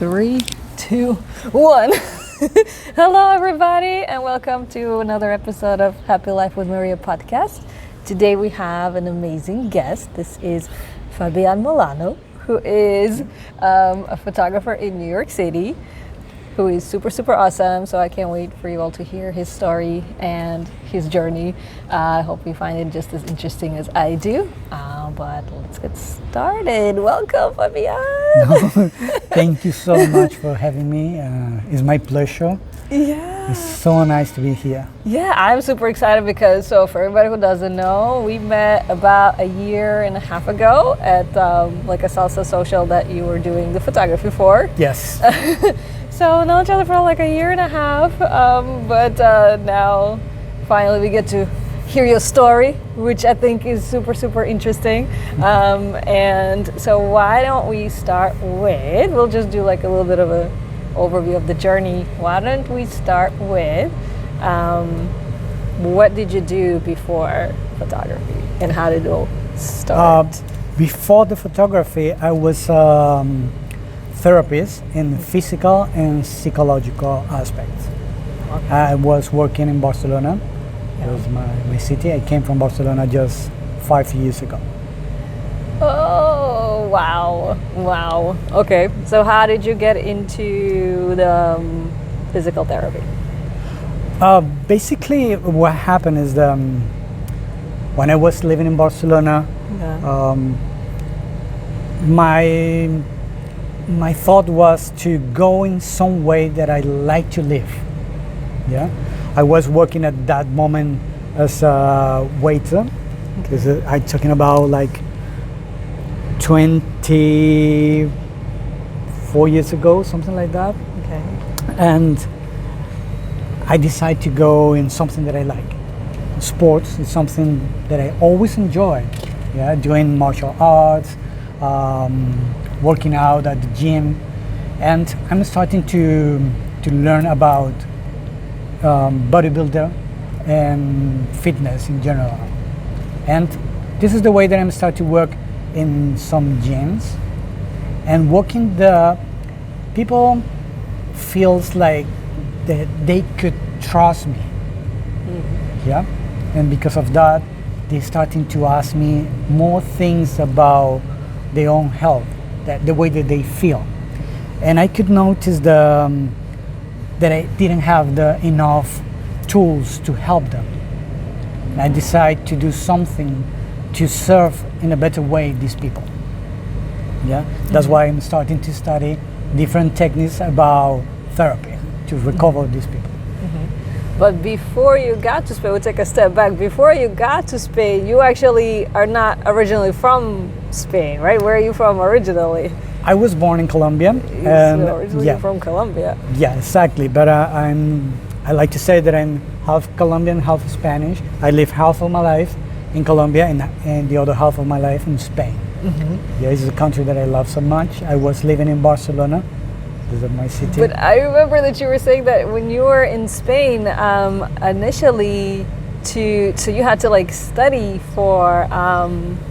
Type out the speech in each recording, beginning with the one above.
Three, two, one. Hello, everybody, and welcome to another episode of Happy Life with Maria podcast. Today we have an amazing guest. This is Fabian Molano, who is a photographer in New York City, who is super awesome. So I can't wait for you all to hear his story and his journey. I hope you find it just as interesting as I do. But let's get started. Welcome, Fabian. Thank you so much for having me. It's my pleasure. Yeah. It's so nice to be here. Yeah, I'm super excited because, so for everybody who doesn't know, we met about a year and a half ago at like a salsa social that you were doing the photography for. Yes. So known each other for like a year and a half, but now finally we get to hear your story, which I think is super interesting. And so why don't we start with, we'll just do like a little bit of an overview of the journey. Why don't we start with what did you do before photography and how did it all start? Before the photography, I was therapist in physical and psychological aspects. Okay. I was working in Barcelona. It was my city. I came from Barcelona just 5 years ago. Oh, wow. Okay, so how did you get into the physical therapy? Basically, what happened is when I was living in Barcelona, my thought was to go in some way that I like to live. Yeah, I was working at that moment as a waiter. Because I'm talking about like 24 years ago, something like that. Okay. And I decided to go in something that I like. Sports is something that I always enjoy. Yeah, doing martial arts, working out at the gym, and I'm starting to learn about bodybuilder and fitness in general. And this is the way that I'm starting to work in some gyms, and working the people feels like that they could trust me. Yeah, and because of that, they're starting to ask me more things about their own health, that the way that they feel, and I could notice that I didn't have enough tools to help them. And I decided to do something to serve in a better way these people. Yeah, that's why I'm starting to study different techniques about therapy to recover these people. But before you got to Spain, we'll take a step back. Before you got to Spain, you actually are not originally from Spain, right? Where are you from originally? I was born in Colombia. Originally from Colombia. Yeah, exactly. But I like to say that I'm half Colombian, half Spanish. I live half of my life in Colombia and the other half of my life in Spain. Yeah, it's a country that I love so much. I was living in Barcelona. This is my city. But I remember that you were saying that when you were in Spain, initially, so you had to like study for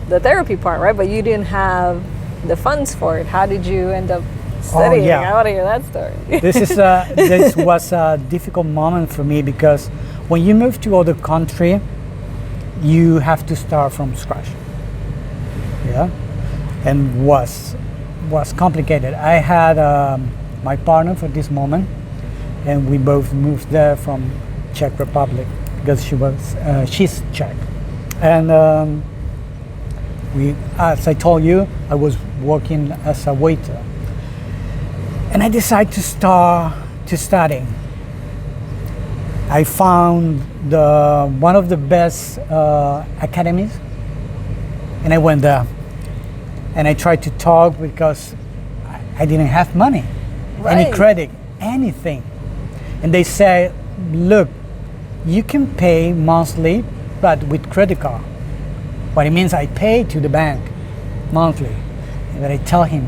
the therapy part, right? But you didn't have the funds for it. How did you end up studying? I want to hear that story. This was a difficult moment for me because when you move to other country, you have to start from scratch. Yeah, and was complicated. I had my partner for this moment, and we both moved there from Czech Republic because she's Czech, and as I told you, I was working as a waiter, and I decided to start to study. I found one of the best academies, and I went there, and I tried to talk because I didn't have money, any credit, anything, and they say, look, you can pay monthly, but with credit card. What it means, I pay to the bank monthly, and then I tell him,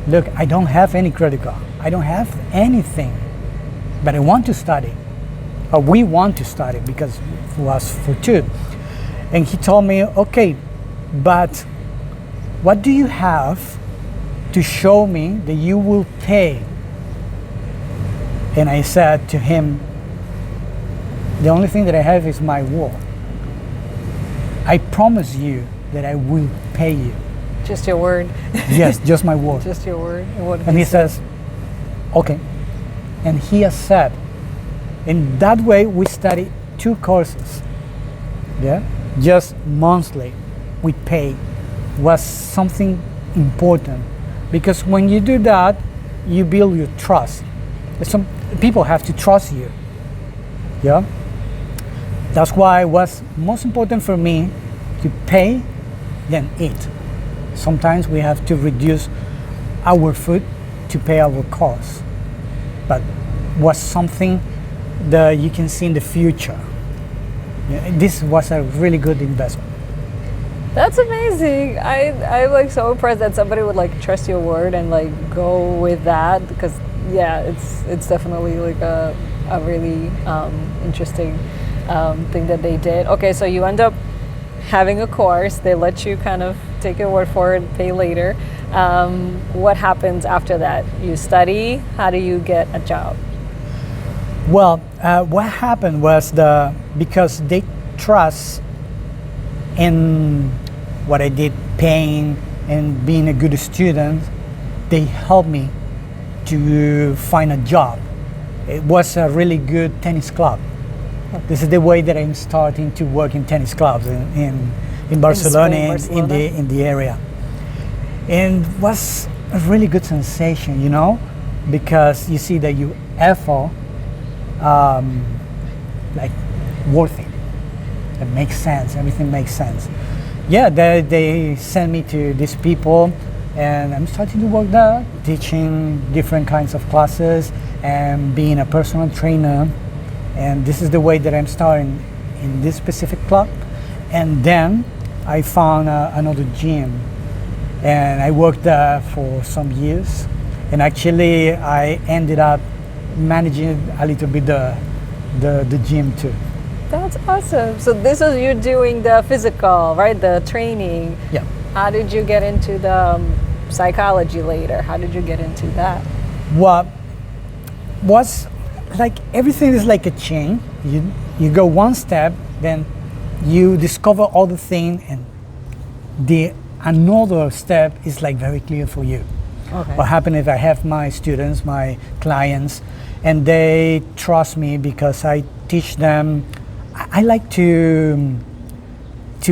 look, I don't have any credit card, I don't have anything, but I want to study, or we want to study because it was for two. And he told me, okay, but what do you have to show me that you will pay. And I said to him, the only thing that I have is my word. I promise you that I will pay you. Just your word. Yes, just my word. Just your word. What did And he say? says, okay. And he accepted. In that way, we study 2 courses. Yeah, just monthly. We pay was something important, because when you do that, you build your trust. Some people have to trust you. Yeah, that's why it was most important for me to pay than eat. Sometimes we have to reduce our food to pay our costs, but was something that you can see in the future. Yeah, this was a really good investment. That's amazing. I'm like so impressed that somebody would like trust your word and like go with that, because yeah, it's definitely like a really interesting thing that they did. Okay, so you end up having a course. They let you kind of take your word for it, pay later. What happens after that? You study. How do you get a job? Well, what happened was because they trust in what I did, paying and being a good student, they helped me to find a job. It was a really good tennis club. This is the way that I'm starting to work in tennis clubs in Barcelona, in the area. And it was a really good sensation, you know, because you see that you effort like worth it. It makes sense. Everything makes sense. Yeah, they send me to these people, and I'm starting to work there, teaching different kinds of classes and being a personal trainer. And this is the way that I'm starting in this specific club. And then I found another gym, and I worked there for some years. And actually, I ended up managing a little bit the gym too. That's awesome. So this was you doing the physical, right? The training. Yeah. How did you get into the psychology later? How did you get into that? What was like everything is like a chain. You go one step, then you discover all the thing, and the another step is like very clear for you. Okay. What happens if I have my students, my clients, and they trust me because I teach them. I like to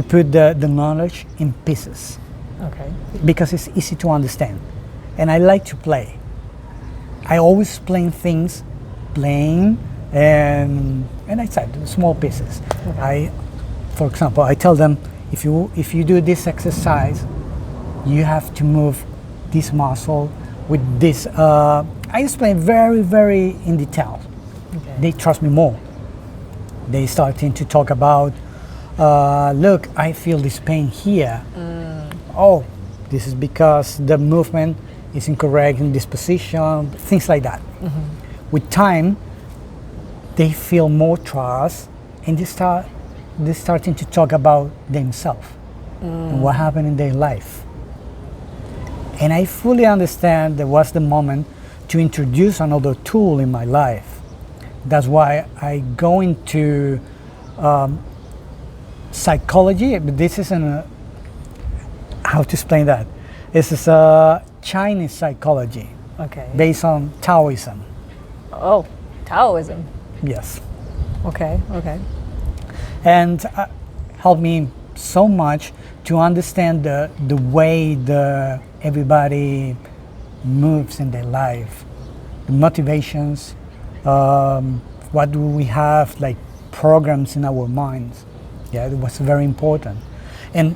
put the knowledge in pieces. Okay. Because it's easy to understand, and I like to play. I always explain things, and I said small pieces. Okay. For example, I tell them if you do this exercise, you have to move this muscle with this. I explain very in detail. Okay. They trust me more. They starting to talk about, look, I feel this pain here. Oh, this is because the movement is incorrect in this position, things like that. Mm-hmm. With time, they feel more trust, and they're starting to talk about themselves and what happened in their life. And I fully understand that was the moment to introduce another tool in my life. That's why I go into psychology, but this isn't how to explain that. This is a Chinese psychology, Okay. based on Taoism. Oh, Taoism. Yes. Okay. And helped me so much to understand the way everybody moves in their life, the motivations, what do we have, like programs in our minds. Yeah, it was very important. And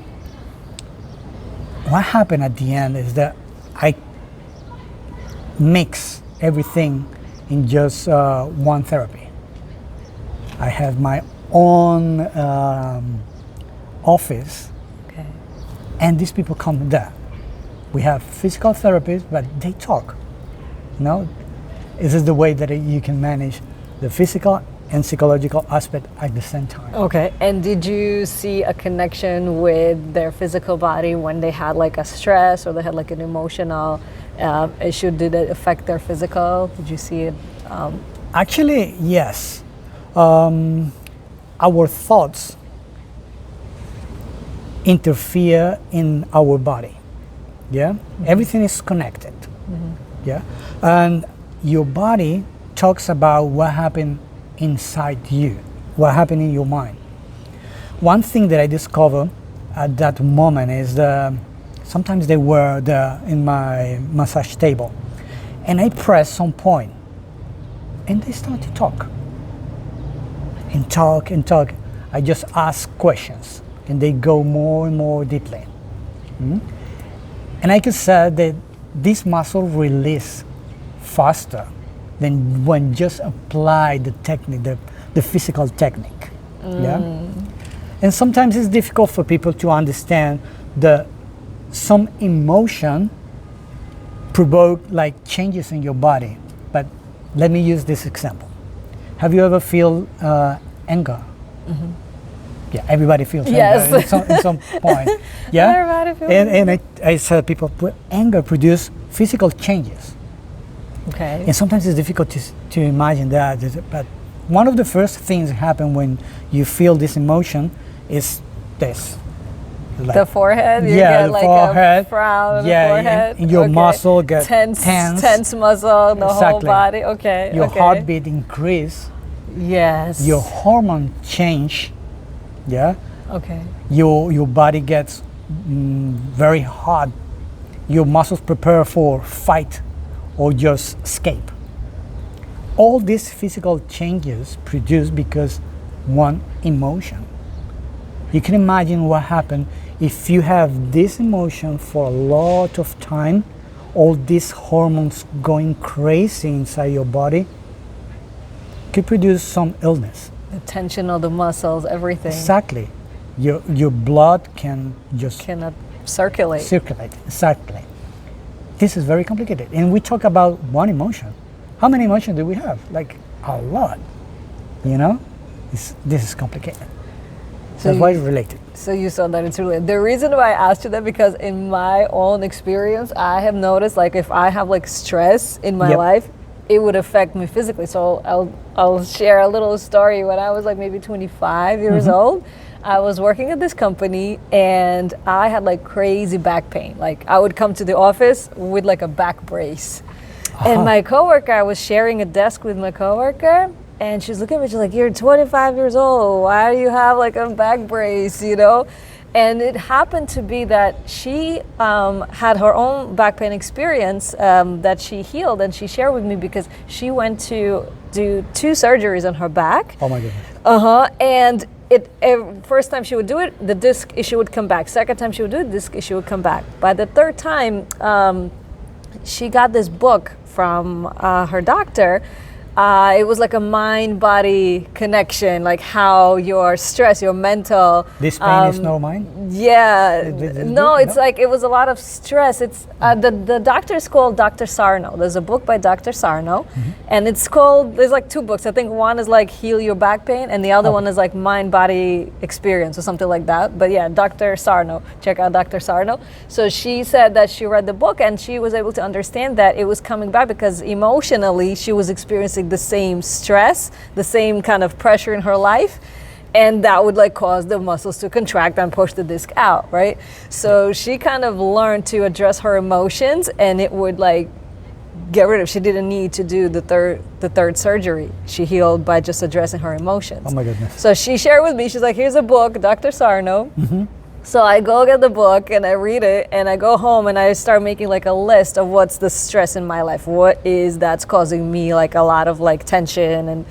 what happened at the end is that I mix everything in just one therapy. I have my own office, Okay. and these people come there. We have physical therapists, but they talk. You know, this is the way that you can manage the physical and psychological aspect at the same time. Okay. And did you see a connection with their physical body when they had like a stress or they had like an emotional issue? Did it affect their physical? Did you see it? Actually, yes. Our thoughts interfere in our body. Yeah, everything is connected. Yeah, and your body talks about what happened inside you, what happened in your mind. One thing that I discovered at that moment is sometimes they were in my massage table, and I press some point, and they start to talk and talk and talk. I just ask questions, and they go more and more deeply. And I can say that this muscle release faster than when just apply the technique, the physical technique. Yeah. And sometimes it's difficult for people to understand some emotion provoke like changes in your body. But let me use this example. Have you ever feel anger? Yeah, everybody feels Yes. anger in some point. Yeah, Everybody feels and I said people, anger produce physical changes, Okay. and sometimes it's difficult to imagine that. But one of the first things that happen when you feel this emotion is this. Like, The forehead? You yeah, get the like forehead. a frown on Yeah, the forehead? and your muscle get tense tense. muscle, the whole Exactly. body. Okay. Your okay. heartbeat increase. Yes. Your hormone change. Yeah. Okay. Your body gets very hot. Your muscles prepare for fight or just escape. All these physical changes produced because one emotion. You can imagine what happened if you have this emotion for a lot of time, all these hormones going crazy inside your body could produce some illness. The tension of the muscles, everything Exactly. Your blood can just cannot circulate. circulate. Exactly. This is very complicated. And we talk about one emotion. How many emotions do we have? Like a lot. You know? This is complicated. So that's why it's related. So you saw that it's related. The reason why I asked you that because in my own experience, I have noticed like if I have like stress in my Yep. life, it would affect me physically. So I'll share a little story. When I was like maybe 25 years old, I was working at this company and I had like crazy back pain. Like I would come to the office with like a back brace. And my coworker, I was sharing a desk with my coworker, and she's looking at me, she's like, "You're 25 years old. Why do you have like a back brace, you know?" And it happened to be that she had her own back pain experience that she healed, and she shared with me because she went to do 2 surgeries on her back. Oh my goodness. And first time she would do it, the disc issue would come back. Second time she would do it, the disc issue would come back. By the third time, she got this book from her doctor. It was like a mind-body connection, like how your stress, your mental. This pain is no mind? Yeah, no, it's no? like it was a lot of stress. It's the doctor is called Dr. Sarno. There's a book by Dr. Sarno, and it's called. There's like 2 books. I think one is like Heal Your Back Pain, and the other one is like Mind Body Experience or something like that. But yeah, Dr. Sarno. Check out Dr. Sarno. So she said that she read the book and she was able to understand that it was coming back because emotionally she was experiencing the same stress, the same kind of pressure in her life. And that would like cause the muscles to contract and push the disc out, right? So she kind of learned to address her emotions, and it would like get rid of. She didn't need to do the third surgery. She healed by just addressing her emotions. Oh my goodness. So she shared with me. She's like, "Here's a book, Dr. Sarno." So I go get the book and I read it, and I go home and I start making like a list of what's the stress in my life. What is that's causing me like a lot of like tension and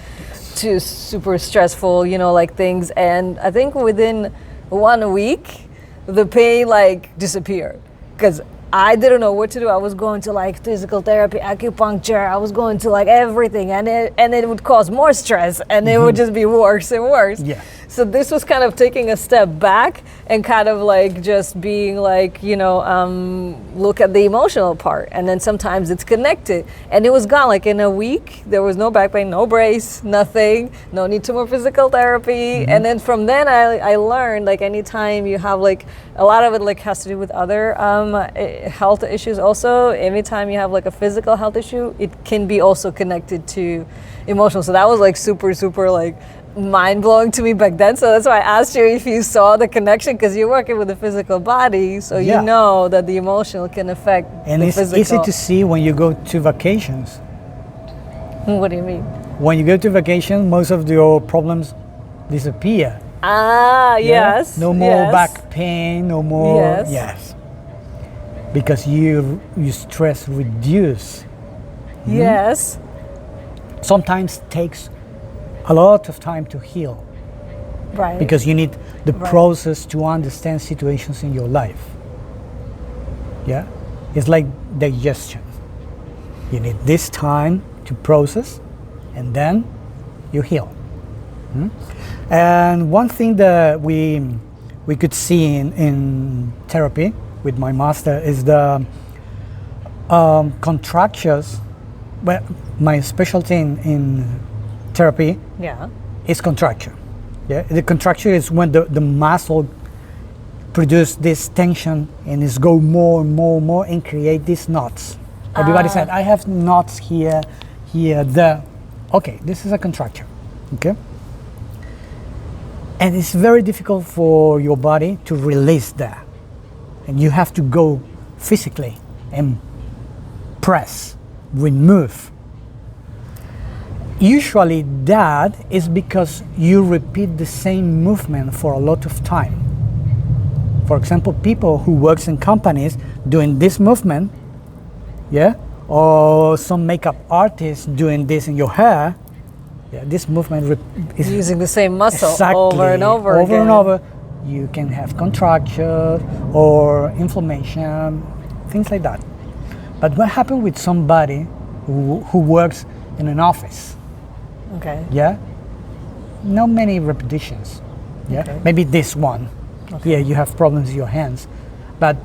too super stressful, you know, like things. And I think within 1 week, the pain like disappeared because I didn't know what to do. I was going to like physical therapy, acupuncture. I was going to like everything, and it would cause more stress, and it would just be worse and worse. Yeah. So this was kind of taking a step back and kind of like just being like, look at the emotional part, and then sometimes it's connected, and it was gone. Like in a week, there was no back pain, no brace, nothing, no need to more physical therapy, and then from then I learned like anytime you have like a lot of it like has to do with other health issues also. Anytime you have like a physical health issue, it can be also connected to emotional. So that was like super like mind-blowing to me back then. So that's why I asked you if you saw the connection, because you're working with the physical body, so you know that the emotional can affect and the it's physical. easy to see when you go to vacations. What do you mean? When you go to vacation, most of your problems disappear. Yes. No more yes. back pain, no more. Yes. Because your stress reduce. Yes. Sometimes takes a lot of time to heal. Right. Because you need the process to understand situations in your life. Yeah? It's like digestion. You need this time to process, and then you heal. And one thing that we could see in therapy with my master is the contractures. Well, my specialty in therapy is contracture. Yeah, the contracture is when the muscle produce this tension and is go more and more and create these knots. Everybody said, I have knots here, there. Okay, this is a contracture. Okay. And it's very difficult for your body to release that. And you have to go physically and press, remove. Usually that is because you repeat the same movement for a lot of time. For example, people who works in companies doing this movement, or some makeup artists doing this in your hair, this movement is using the same muscle exactly, over and over again. and over. You can have contracture or inflammation, things like that. But what happened with somebody who works in an office? Okay. Yeah. Not many repetitions. Yeah. Okay. Maybe this one. Okay. Yeah, you have problems with your hands, but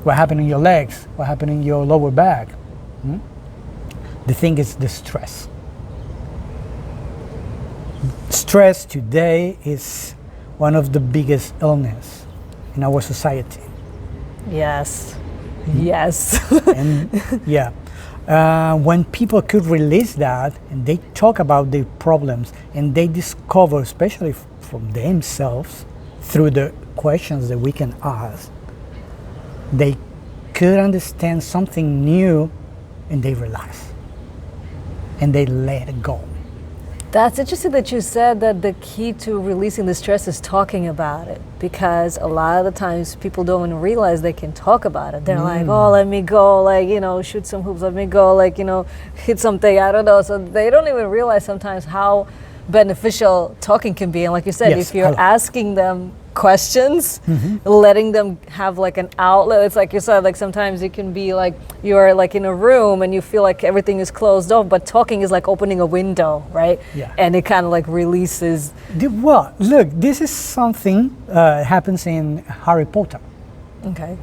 what happened in your legs? What happened in your lower back? The thing is the stress. Stress today is one of the biggest illness in our society. Yes. Yes. And when people could release that and they talk about their problems and they discover, especially from themselves, through the questions that we can ask, they could understand something new and they relax and they let it go. That's interesting that you said that the key to releasing the stress is talking about it, because a lot of the times people don't even realize they can talk about it. They're like, oh, let me go, like, shoot some hoops, let me go, like, hit something, I don't know. So they don't even realize sometimes how beneficial talking can be. And like you said, if you're asking them questions, letting them have like an outlet. It's like you said, like sometimes it can be like you're like in a room and you feel like everything is closed off, but talking is like opening a window, right? Yeah. And it kind of like releases. Well, look, this is something happens in Harry Potter. Okay.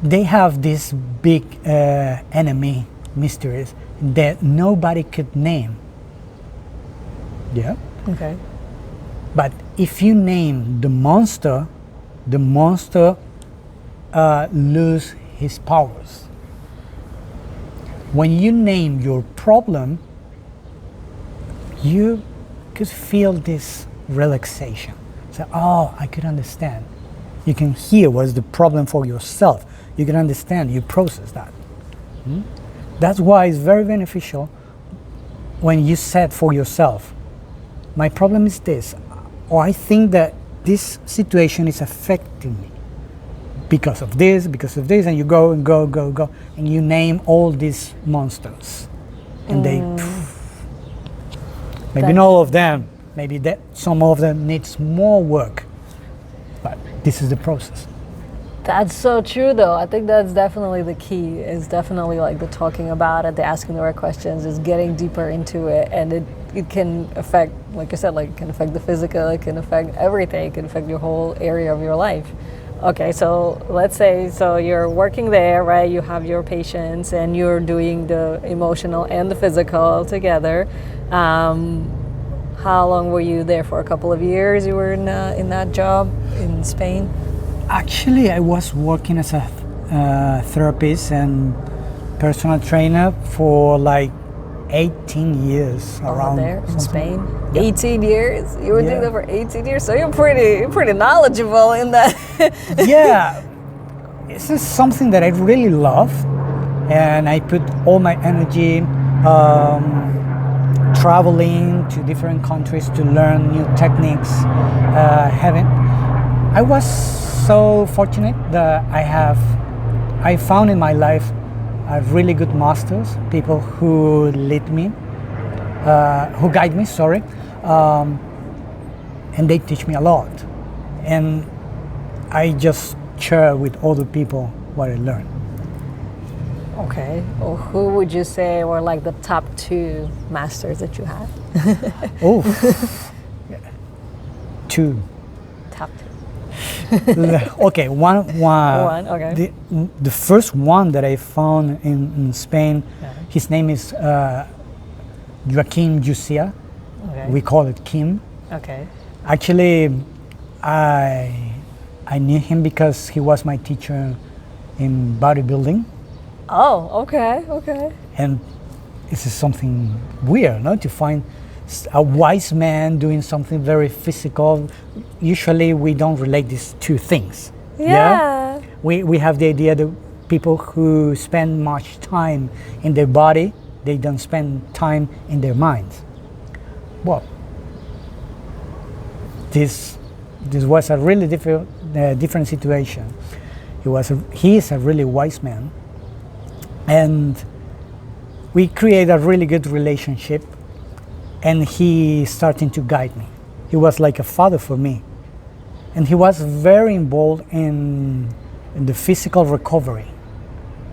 They have this big enemy mysteries that nobody could name. Yeah. Okay. But if you name the monster lose his powers. When you name your problem, you could feel this relaxation. So, oh, I could understand. You can hear what's the problem for yourself. You can understand, you process that. That's why it's very beneficial when you said for yourself, my problem is this, or I think that this situation is affecting me because of this, and you go and go, and you name all these monsters, and they, maybe not all of them, maybe that some of them needs more work, but this is the process. That's so true, though. I think that's definitely the key. Is definitely like the talking about it, the asking the right questions, is getting deeper into it, and it can affect, like I said, like it can affect the physical, it can affect everything, it can affect your whole area of your life. Okay, so let's say so you're working there, right? You have your patients, and you're doing the emotional and the physical together. How long were you there for? A couple of years. You were in that job in Spain. Actually, I was working as a therapist and personal trainer for like 18 years around there in Spain. Yeah. 18 years. You were doing Yeah. that for 18 years, so you're pretty knowledgeable in that. Yeah, this is something that I really love, and I put all my energy traveling to different countries to learn new techniques. I was so fortunate that I found in my life really good masters, people who lead me, who guide me, sorry, and they teach me a lot. And I just share with other people what I learned. Okay. Well, who would you say were like the top 2 masters that you had? Oh, two. Top Okay, one. One, okay. The first one that I found in Spain, Yeah. his name is Joaquin Jusia. 2. Okay. We call it Kim. Okay. Actually, I knew him because he was my teacher in bodybuilding, Oh, okay. Okay. and this is something weird, no? To find a wise man doing something very physical. Usually, we don't relate these two things. Yeah. We have the idea that people who spend much time in their body, they don't spend time in their minds. Well, this was a really different situation. He is a really wise man, and we create a really good relationship, and he started to guide me. He was like a father for me, and he was very involved in the physical recovery,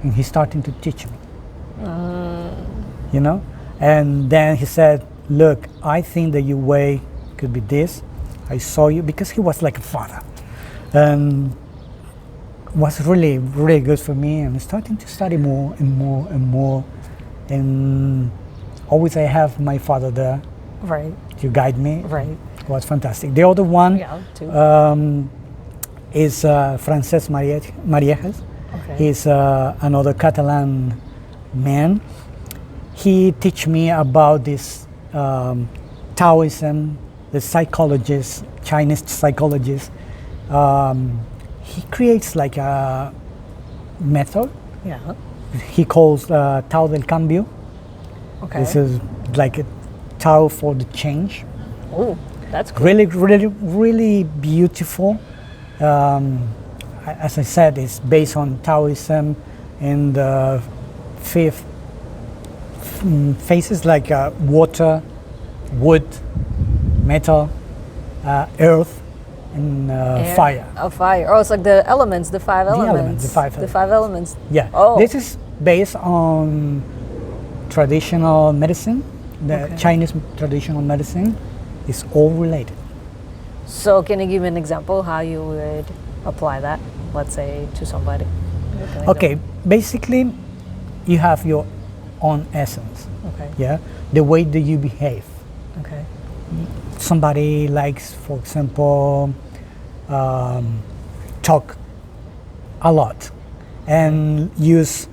and he started to teach me. You know, and then he said, "Look, I think that your way could be this. I saw you," because he was like a father, and was really good for me. And starting to study more and more and more, and always I have my father there Right. to guide me. Right. It was fantastic. The other one Yeah. 2. is Francesc Mariejas. Okay. He's another Catalan man. He teach me about this Taoism, the psychologist, Chinese psychologist. He creates like a method. Yeah. He calls Tao del Cambio. Okay. This is like a Tao for the change. Oh, that's cool. Really beautiful. As I said, it's based on Taoism, and the fifth phases like water, wood, metal, earth, and Air. fire. Oh, fire. Oh, it's like the elements, the 5 elements. elements, the five The 5 elements. Yeah. Oh. This is based on traditional medicine. The Okay. Chinese traditional medicine is all related. So, can you give me an example how you would apply that, let's say, to somebody? Okay, basically, you have your own essence. Okay. Yeah, the way that you behave. Okay. Somebody likes, for example, talk a lot and use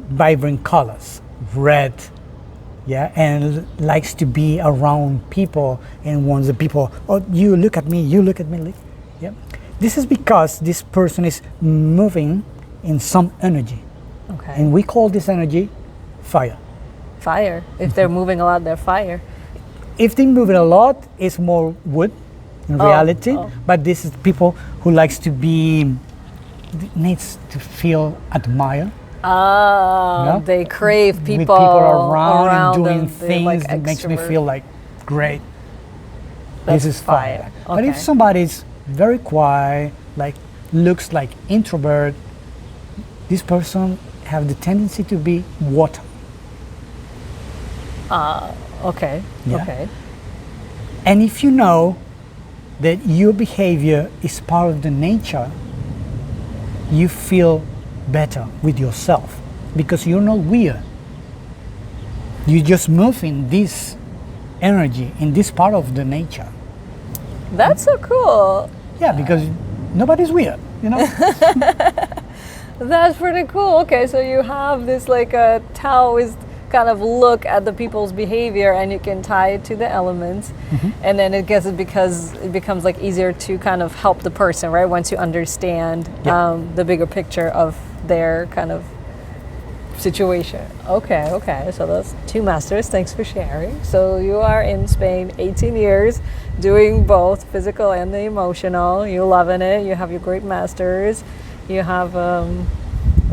vibrant colors, red, yeah, and likes to be around people and wants the people, oh, you look at me, yeah. This is because this person is moving in some energy, Okay. and we call this energy fire. Fire. If they're moving a lot, they're fire. If they move it a lot, it's more wood in reality, oh. but this is people who likes to be, needs to feel admired. Oh, Yeah. they crave With people, people around and doing them. They're things like that makes me extrovert. feel like great. That's This is fire. But Okay. if somebody's very quiet, like looks like introvert, this person have the tendency to be water. Okay. Yeah. Okay. And if you know that your behavior is part of the nature, you feel better with yourself because you're not weird. You just move in this energy, in this part of the nature. That's so cool. Yeah, because nobody's weird, you know? That's pretty cool. Okay, so you have this like a Taoist kind of look at the people's behavior, and you can tie it to the elements, and then because it becomes like easier to kind of help the person, right? Once you understand the bigger picture of their kind of situation. Okay. So that's 2 masters. Thanks for sharing. So you are in Spain 18 years, doing both physical and the emotional. You're loving it. You have your great masters. You have a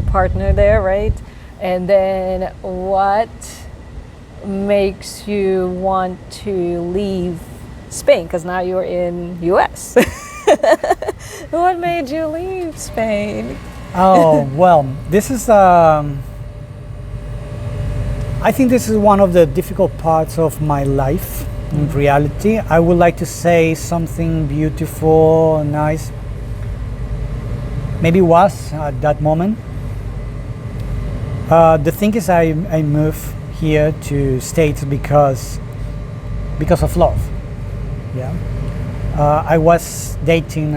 partner there, right? And then what makes you want to leave Spain? Because now you're in US. What made you leave Spain? Oh, well, this is, I think this is one of the difficult parts of my life in reality. I would like to say something beautiful, nice. Maybe was at that moment. The thing is, I moved here to States because of love. Yeah, I was dating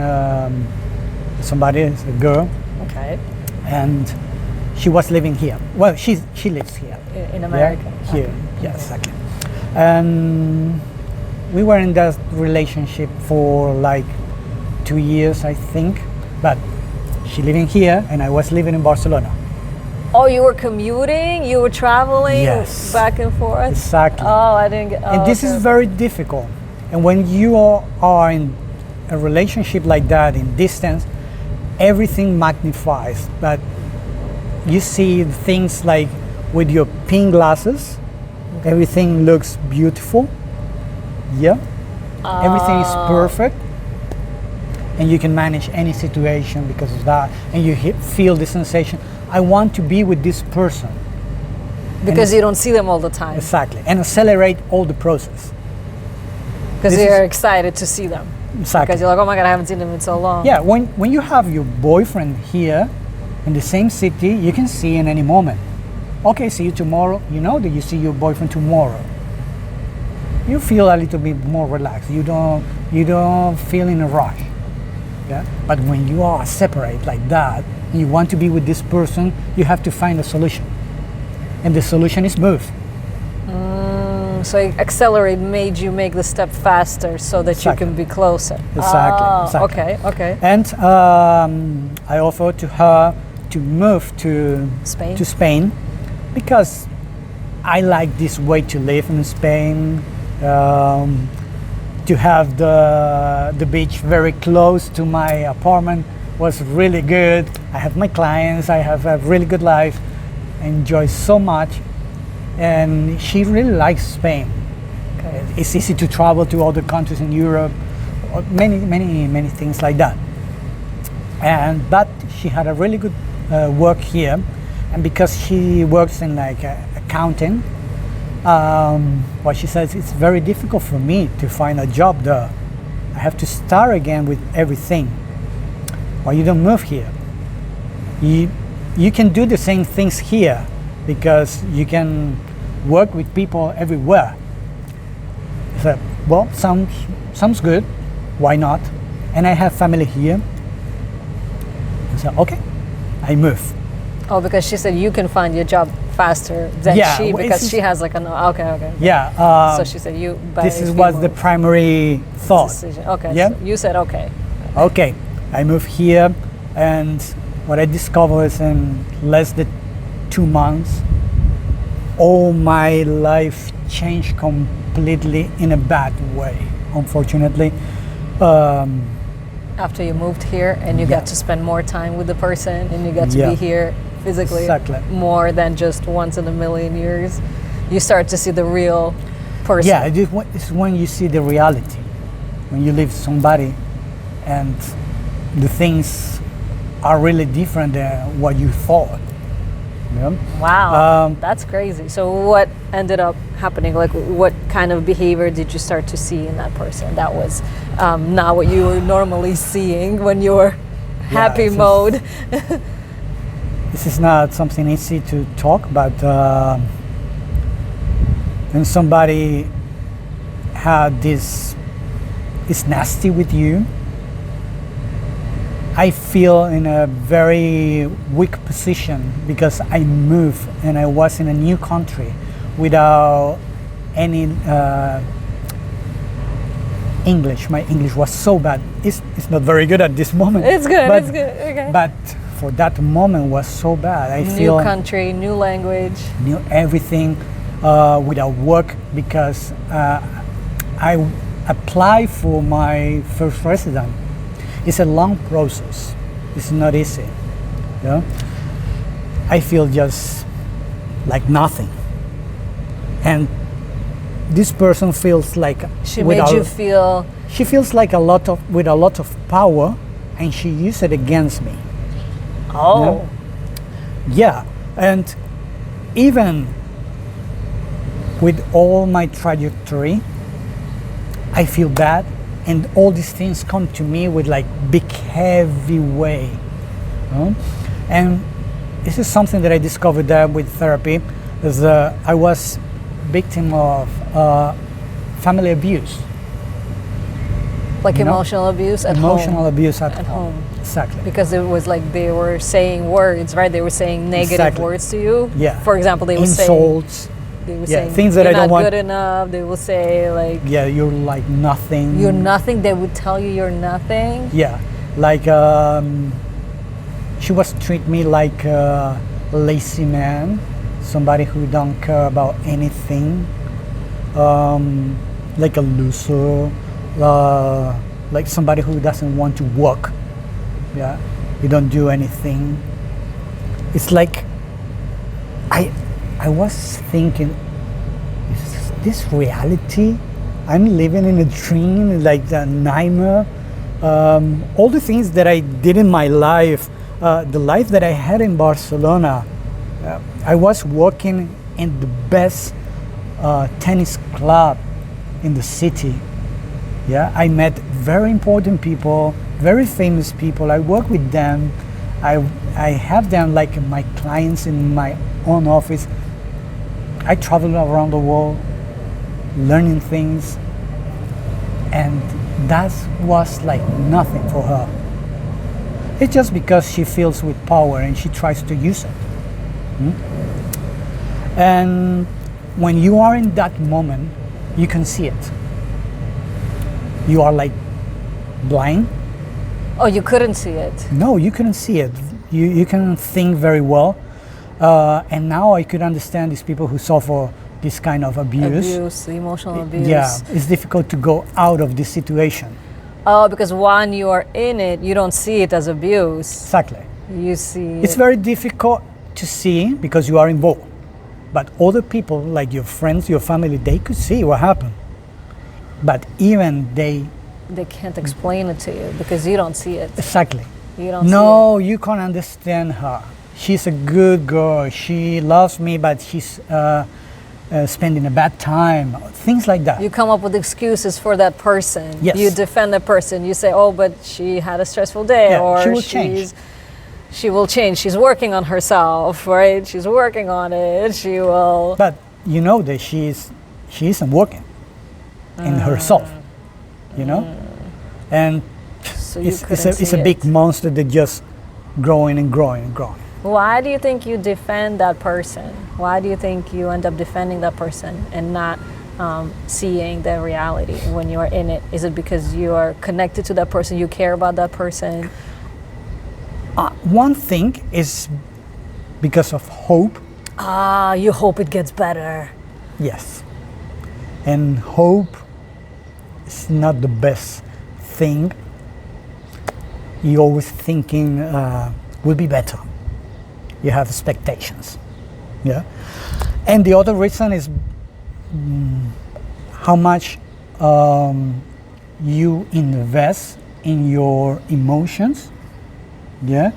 somebody, a girl, Okay. and she was living here. Well, she lives here. In America. Yeah, here, yes, exactly. And we were in that relationship for like 2 years, I think. But she living here, and I was living in Barcelona. Oh, you were commuting? You were traveling Yes. back and forth? Exactly. Oh, I didn't get. Oh, And this is very difficult. And when you are in a relationship like that, in distance, everything magnifies. But you see things like with your pink glasses, everything looks beautiful. Yeah. Everything is perfect. And you can manage any situation because of that. And you feel the sensation, I want to be with this person. Because you don't see them all the time. Exactly. And accelerate all the process. Because This you're excited to see them. Exactly. Because you're like, oh my God, I haven't seen them in so long. Yeah, when you have your boyfriend here in the same city, you can see in any moment. Okay, see you tomorrow. You know that you see your boyfriend tomorrow. You feel a little bit more relaxed. You don't feel in a rush. Yeah. But when you are separate like that, you want to be with this person, you have to find a solution. And the solution is move. So accelerate made you make the step faster so that Exactly. you can be closer. Exactly, Oh, exactly. Okay. And I offered to her to move to Spain because I like this way to live in Spain. To have the beach very close to my apartment was really good. I have my clients, I have a really good life, I enjoy so much. And she really likes Spain. Okay. It's easy to travel to other countries in Europe, or many things like that. But she had a really good work here, and because she works in like accounting, what she says, it's very difficult for me to find a job there. I have to start again with everything. Why you don't move here? You can do the same things here because you can work with people everywhere. I said, well, sounds good. Why not? And I have family here. I said, okay, I move. Oh, because she said you can find your job faster than she, because she has like okay. Yeah. So she said you. This was the primary thought. Decision. Okay. Yeah. So you said okay. Okay, I moved here, and what I discovered is in less than 2 months, all my life changed completely in a bad way, unfortunately. After you moved here and you got to spend more time with the person and you got to be here physically more than just once in a million years, you start to see the real person. Yeah, it's when you see the reality, when you live with somebody and the things are really different than what you thought. Yeah? Wow, that's crazy. So what ended up happening? Like, what kind of behavior did you start to see in that person that was not what you were normally seeing when you were happy mode? This is not something easy to talk about. When somebody had this is nasty with you, I feel in a very weak position because I moved and I was in a new country without any English. My English was so bad. It's not very good at this moment. It's good, but, it's good, okay. But for that moment was so bad. I feel new country, new language. New everything without work because I applied for my first residence. It's a long process. It's not easy. Yeah? I feel just like nothing. And this person feels like she made you feel. She feels like with a lot of power, and she used it against me. Oh. Yeah, and even with all my trajectory, I feel bad, and all these things come to me with like big heavy weight. And this is something that I discovered that with therapy is I was victim of family abuse. Like emotional abuse at home? Emotional abuse at home. Exactly. Because it was like they were saying words, right? They were saying negative words to you. Yeah. For example, they would say insults. They were saying things that you're I don't not want. good enough. They will say like you're like nothing. You're nothing. They would tell you you're nothing. Yeah, like she was treat me like a lazy man, somebody who don't care about anything, like a loser, like somebody who doesn't want to work. Yeah, you don't do anything. It's like I was thinking, is this reality? I'm living in a dream, like a nightmare. All the things that I did in my life, the life that I had in Barcelona, I was working in the best tennis club in the city. Yeah, I met very important people, very famous people. I work with them. I have them like my clients in my own office. I travel around the world, learning things, and that was like nothing for her. It's just because she feels with power and she tries to use it. And when you are in that moment, you can see it. You are like blind. Oh, you couldn't see it? No, you couldn't see it. You can think very well. And now I could understand these people who suffer this kind of abuse. Emotional abuse. Yeah, it's difficult to go out of this situation. Oh, because when you are in it, you don't see it as abuse. Exactly. You see it's very difficult to see because you are involved. But other people, like your friends, your family, they could see what happened. But even they can't explain it to you because you don't see it. Exactly. You don't No, see it. you can't understand her. She's a good girl. She loves me, but she's spending a bad time. Things like that. You come up with excuses for that person. Yes. You defend the person. You say, "Oh, but she had a stressful day," Yeah, or she will change. She will change. She's working on herself, right? She's working on it. She will. But you know that she isn't working in herself. You know, and So it's a big monster that just growing and growing and growing. Why do you think you defend that person? Why do you think you end up defending that person and not seeing the reality when you are in it? Is it because you are connected to that person, you care about that person? One thing is because of hope. You hope it gets better. Yes. And hope is not the best thing. You're always thinking will be better. You have expectations. Yeah. And the other reason is how much you invest in your emotions. Yeah.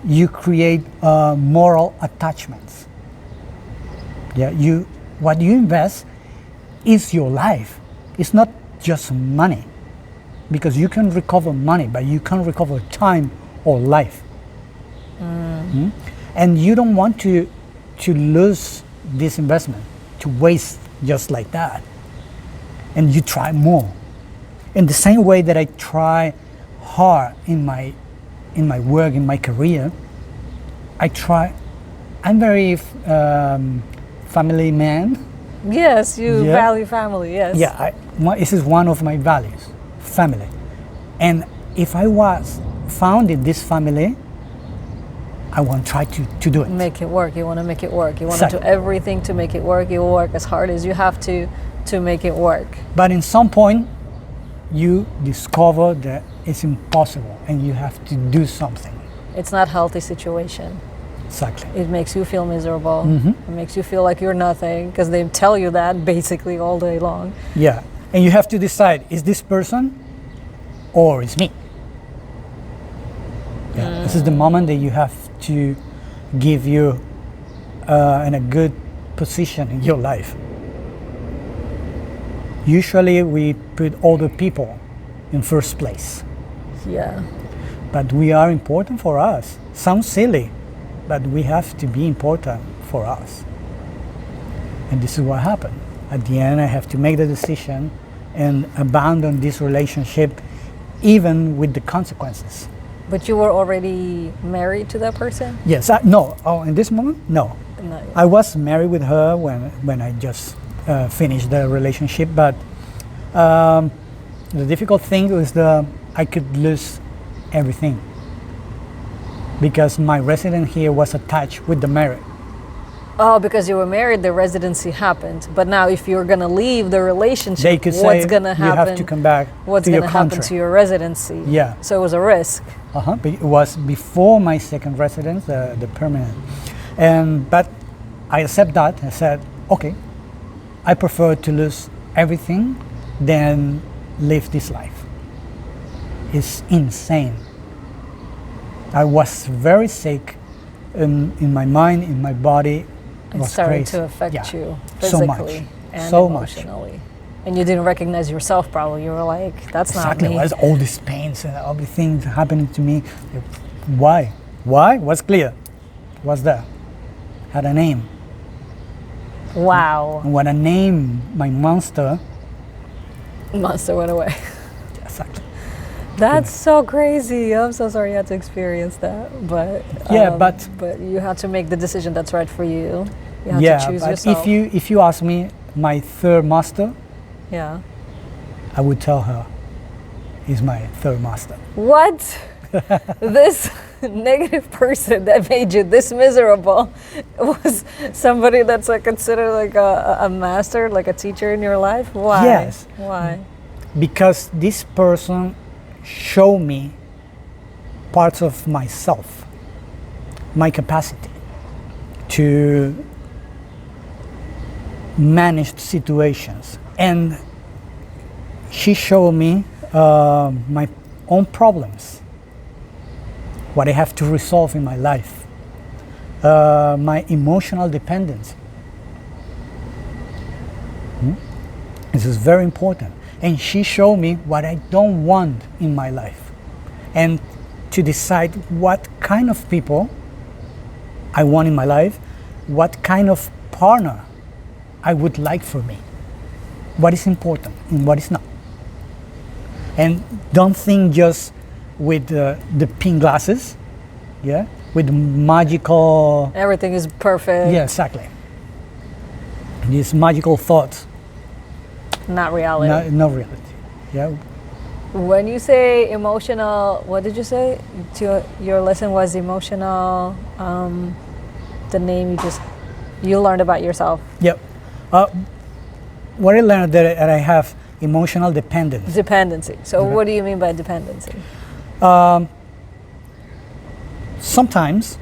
you create moral attachments. Yeah, what you invest is your life. It's not just money, because you can recover money, but you can't recover time or life. And you don't want to lose this investment, to waste just like that. And you try more. In the same way that I try hard in my work, in my career, I'm very family man. Yes, you value family, yes. Yeah, this is one of my values, family. And if I was found in this family, I want to try to do it. Make it work. You want to make it work. You want to do everything to make it work. You will work as hard as you have to make it work. But in some point, you discover that it's impossible and you have to do something. It's not a healthy situation. Exactly. It makes you feel miserable. It makes you feel like you're nothing, because they tell you that basically all day long. Yeah. And you have to decide, is this person or is me? Yeah. This is the moment that you have to give you in a good position in your life. Usually we put other people in first place. Yeah. But we are important for us. Sounds silly, but we have to be important for us. And this is what happened. At the end, I have to make the decision and abandon this relationship, even with the consequences. But you were already married to that person? Yes. No. Oh, in this moment, no. Not yet. I was married with her when I just finished the relationship. But the difficult thing was I could lose everything, because my residence here was attached with the marriage. Oh, because you were married, the residency happened. But now, if you're gonna leave the relationship, They could what's say gonna happen? you have to come back What's to your gonna happen country. to your residency? Yeah. So it was a risk. But it was before my second residence, the permanent. But I accept that. I said, okay, I prefer to lose everything than live this life. It's insane. I was very sick in my mind, in my body. It was started crazy. to affect you So much. physically and So much. emotionally. And you didn't recognize yourself, probably. You were like, that's Exactly. not me. Why is all these pains and all these things happening to me? Why? Why? What's clear? What's there? Had a name. Wow. And when I named my monster, Monster went away. exactly. That's so crazy. I'm so sorry you had to experience that. But Yeah, but you had to make the decision that's right for you. You have to choose but yourself. if you ask me my third master, Yeah. I would tell her is my third master. What? This negative person that made you this miserable was somebody that's like considered like a master, like a teacher in your life? Why? Yes. Why? Because this person showed me parts of myself, my capacity to manage situations. And she showed me my own problems, what I have to resolve in my life, my emotional dependence. This is very important. And she showed me what I don't want in my life, and to decide what kind of people I want in my life, what kind of partner I would like for me, what is important and what is not. And don't think just with the pink glasses, yeah, with magical. Everything is perfect. Yeah, exactly. These magical thoughts. Not reality. No reality. Yeah. When you say emotional, what did you say? Your lesson was emotional. The name you learned about yourself. Yep. What I learned that I have emotional dependence. Dependency. So what do you mean by dependency? Sometimes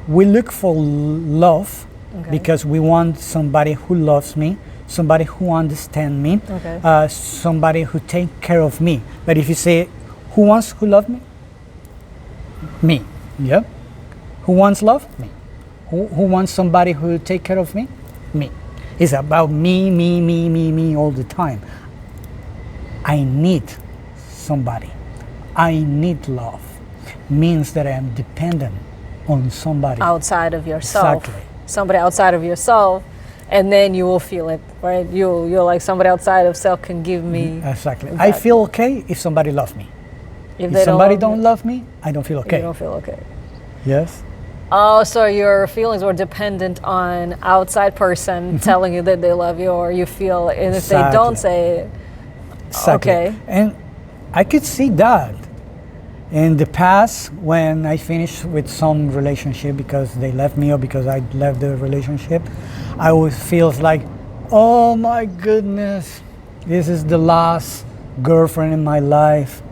we look for love because we want somebody who loves me, somebody who understands me, somebody who takes care of me. But if you say, who love me? Me, yeah? Who wants love? Me. Who wants somebody who will take care of me? Me. It's about me all the time. I need somebody. I need love. Means that I am dependent on somebody. Outside of yourself. Exactly. Somebody outside of yourself, and then you will feel it, right? You're like, somebody outside of self can give me. Exactly. I feel okay if somebody loves me. If If somebody don't love me, I don't feel okay. You don't feel okay. Yes. Oh, so your feelings were dependent on outside person telling you that they love you, or you feel, and if they don't say it, Exactly. okay. And I could see that in the past when I finished with some relationship because they left me or because I left the relationship. I always feels like, oh my goodness, this is the last girlfriend in my life.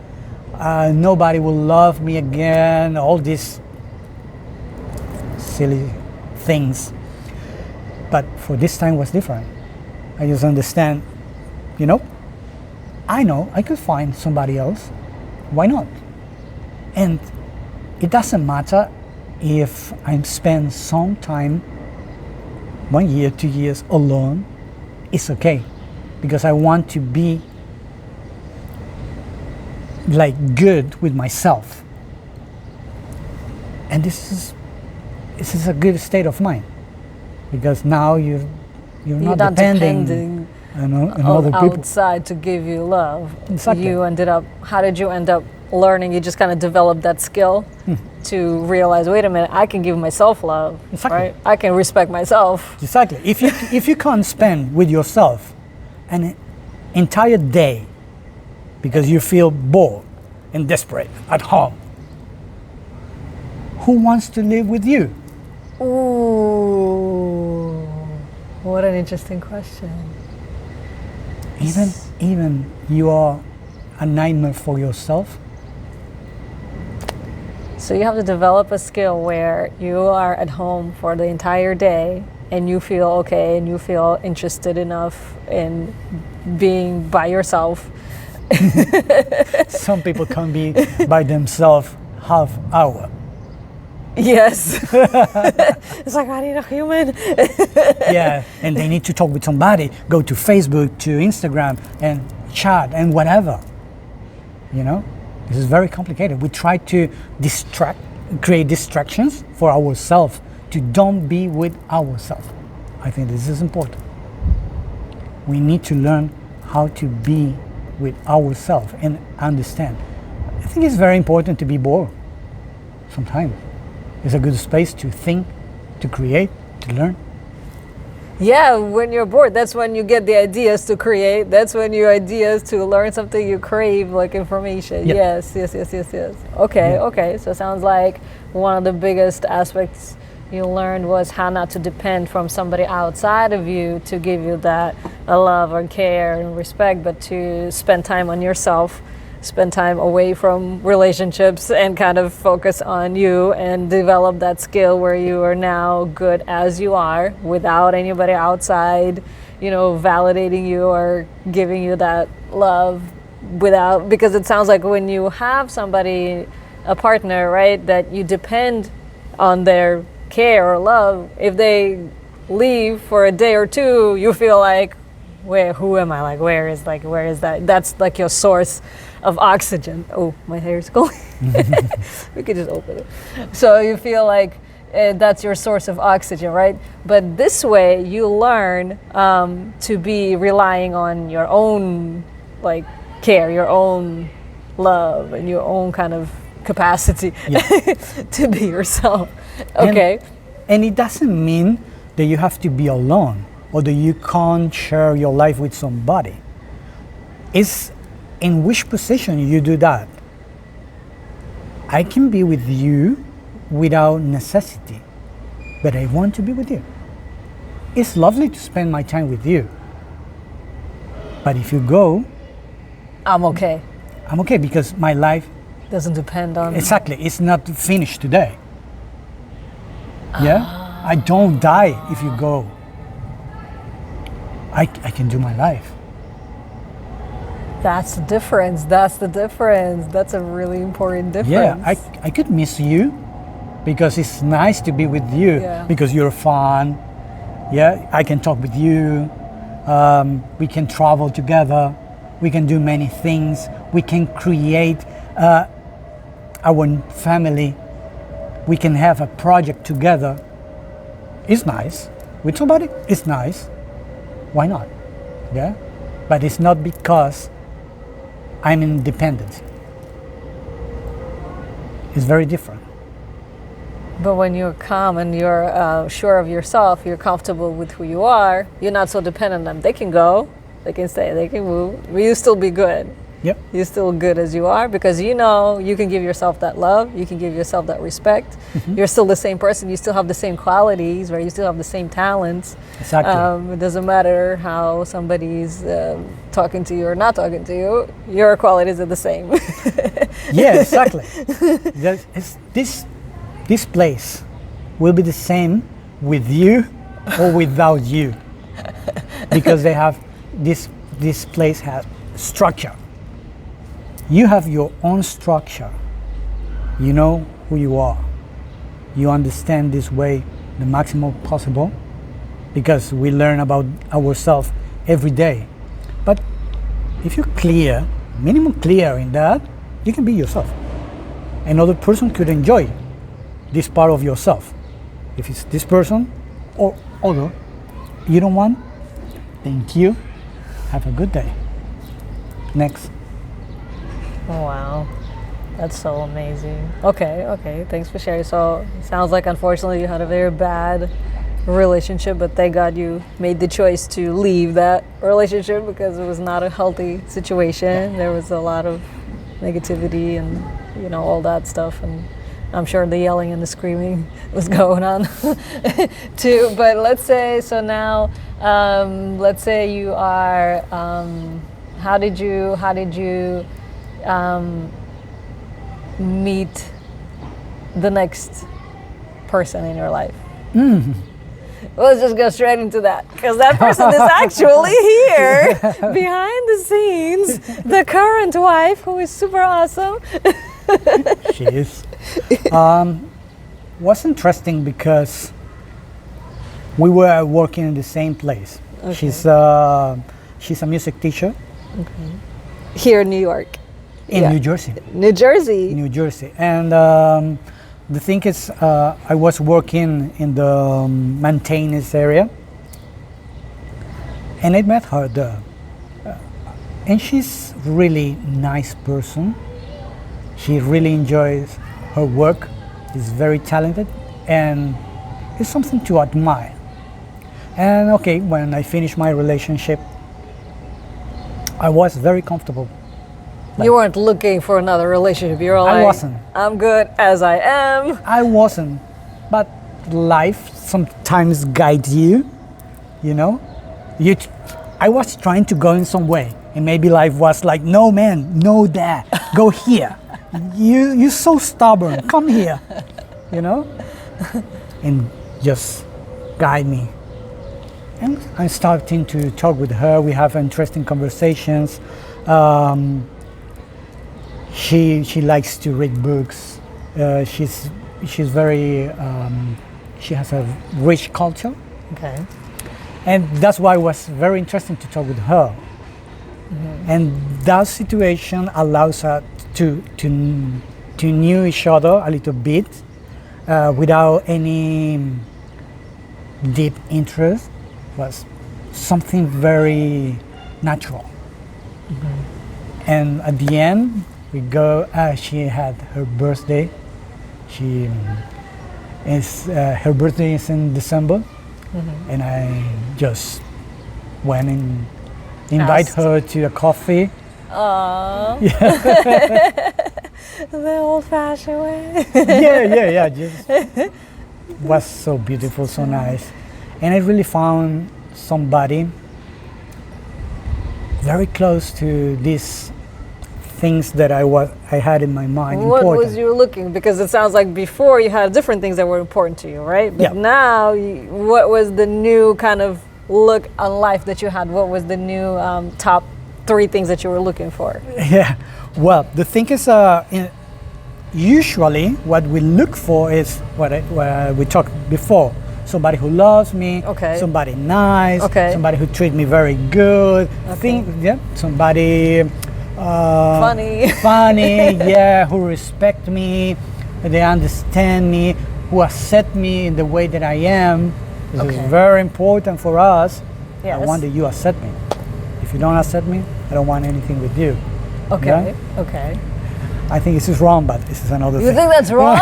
Nobody will love me again. All these silly things. But for this time was different. I just understand, I know I could find somebody else. Why not? And it doesn't matter if I spend some time, 1 year, 2 years alone, it's okay. Because I want to be like good with myself. And this is a good state of mind. Because now you're not depending on other people outside to give you love. Exactly. How did you end up learning? You just kind of developed that skill to realize, wait a minute, I can give myself love. Exactly. Right? I can respect myself. Exactly. If you can't spend with yourself an entire day because you feel bored and desperate at home, who wants to live with you? Ooh, what an interesting question. Even you are a nightmare for yourself. So you have to develop a skill where you are at home for the entire day and you feel okay and you feel interested enough in being by yourself. Some people can be by themselves half hour. Yes. It's like, I need a human. Yeah, and they need to talk with somebody, go to Facebook, to Instagram, and chat, and whatever. This is very complicated. We try to create distractions for ourselves to don't be with ourselves. I think this is important. We need to learn how to be with ourselves and understand. I think it's very important to be bored sometimes. It's a good space to think, to create, to learn. Yeah, when you're bored, that's when you get the ideas to create. That's when your ideas to learn something you crave, like information. Yep. Yes. Okay, Yeah. okay. So it sounds like one of the biggest aspects you learned was how not to depend from somebody outside of you to give you that love or care and respect, but to spend time on yourself, spend time away from relationships and kind of focus on you and develop that skill where you are now good as you are without anybody outside, validating you or giving you that love because it sounds like when you have somebody, a partner, right, that you depend on their care or love, if they leave for a day or two, you feel like, who am I? Like, where is that? That's like your source of oxygen. Oh, my hair is going. We could just open it. So you feel like that's your source of oxygen, right? But this way you learn to be relying on your own care, your own love, and your own kind of capacity to be yourself. Okay. And it doesn't mean that you have to be alone or that you can't share your life with somebody. It's in which position you do that. I can be with you without necessity, but I want to be with you. It's lovely to spend my time with you. But if you go, I'm okay. I'm okay because my life doesn't depend on... Exactly, it's not finished today. Yeah? I don't die if you go. I can do my life. That's the difference. That's a really important difference. Yeah, I could miss you, because it's nice to be with you, Yeah. because you're fun. Yeah, I can talk with you. We can travel together. We can do many things. We can create our family. We can have a project together. It's nice. With somebody, it's nice. Why not? Yeah? But it's not because I'm independent. It's very different. But when you're calm and you're sure of yourself, you're comfortable with who you are, you're not so dependent on them. They can go, they can stay, they can move, but you still be good. Yep. You're still good as you are because you know you can give yourself that love, you can give yourself that respect. You're still the same person, you still have the same qualities, right? You still have the same talents. Exactly. It doesn't matter how somebody's talking to you or not talking to you, your qualities are the same. Yeah, exactly. This place will be the same with you or without you, because they have this place has structure. You have your own structure. You know who you are. You understand this way the maximum possible, because we learn about ourselves every day. But if you're clear, minimum clear in that, you can be yourself. Another person could enjoy this part of yourself. If it's this person or other you don't want, thank you. Have a good day. Next. Wow, that's so amazing. Okay, thanks for sharing. So it sounds like unfortunately you had a very bad relationship, but thank God you made the choice to leave that relationship because it was not a healthy situation. There was a lot of negativity and all that stuff, and I'm sure the yelling and the screaming was going on too. But let's say so now. Let's say you are. How did you meet the next person in your life? Let's just go straight into that, because that person is actually here behind the scenes, the current wife, who is super awesome. She is. Was interesting because we were working in the same place. Okay. She's a music teacher. Okay. Here in New York. In New Jersey. New Jersey. New Jersey. And the thing is, I was working in the maintenance area, and I met her there. And she's really nice person. She really enjoys her work. Is very talented, and it's something to admire. And okay, when I finished my relationship, I was very comfortable. You weren't looking for another relationship. You were like, I wasn't. I'm good as I am. I wasn't, but life sometimes guides you. You know, I was trying to go in some way, and maybe life was like, no man, no that, go here. You're so stubborn. Come here, and just guide me. And I'm starting to talk with her. We have interesting conversations. She likes to read books. She's very. She has a rich culture. Okay. And that's why it was very interesting to talk with her. Mm-hmm. And that situation allows us to know each other a little bit without any deep interest. It was something very natural. Mm-hmm. And at the end, we go. She had her birthday. Her birthday is in December. Mm-hmm. And I just went and invite her to a coffee. Aww. Yeah. The old-fashioned way. Yeah. Just was so beautiful, so nice, and I really found somebody very close to these things that I had in my mind. What important. was you looking? Because it sounds like before you had different things that were important to you, right? But now, what was the new kind of look on life that you had? What was the new top 3 things that you were looking for? Yeah, well, the thing is, usually what we look for is what we talked before. Somebody who loves me, Okay. somebody nice, Okay. somebody who treats me very good. Okay. Somebody Funny. funny, yeah, who respect me, they understand me, who accept me in the way that I am. This Okay. is very important for us. I Yes. want that you accept me. If you don't accept me, I don't want anything with you. Okay. Okay. I think this is wrong, but this is another You thing. think that's wrong?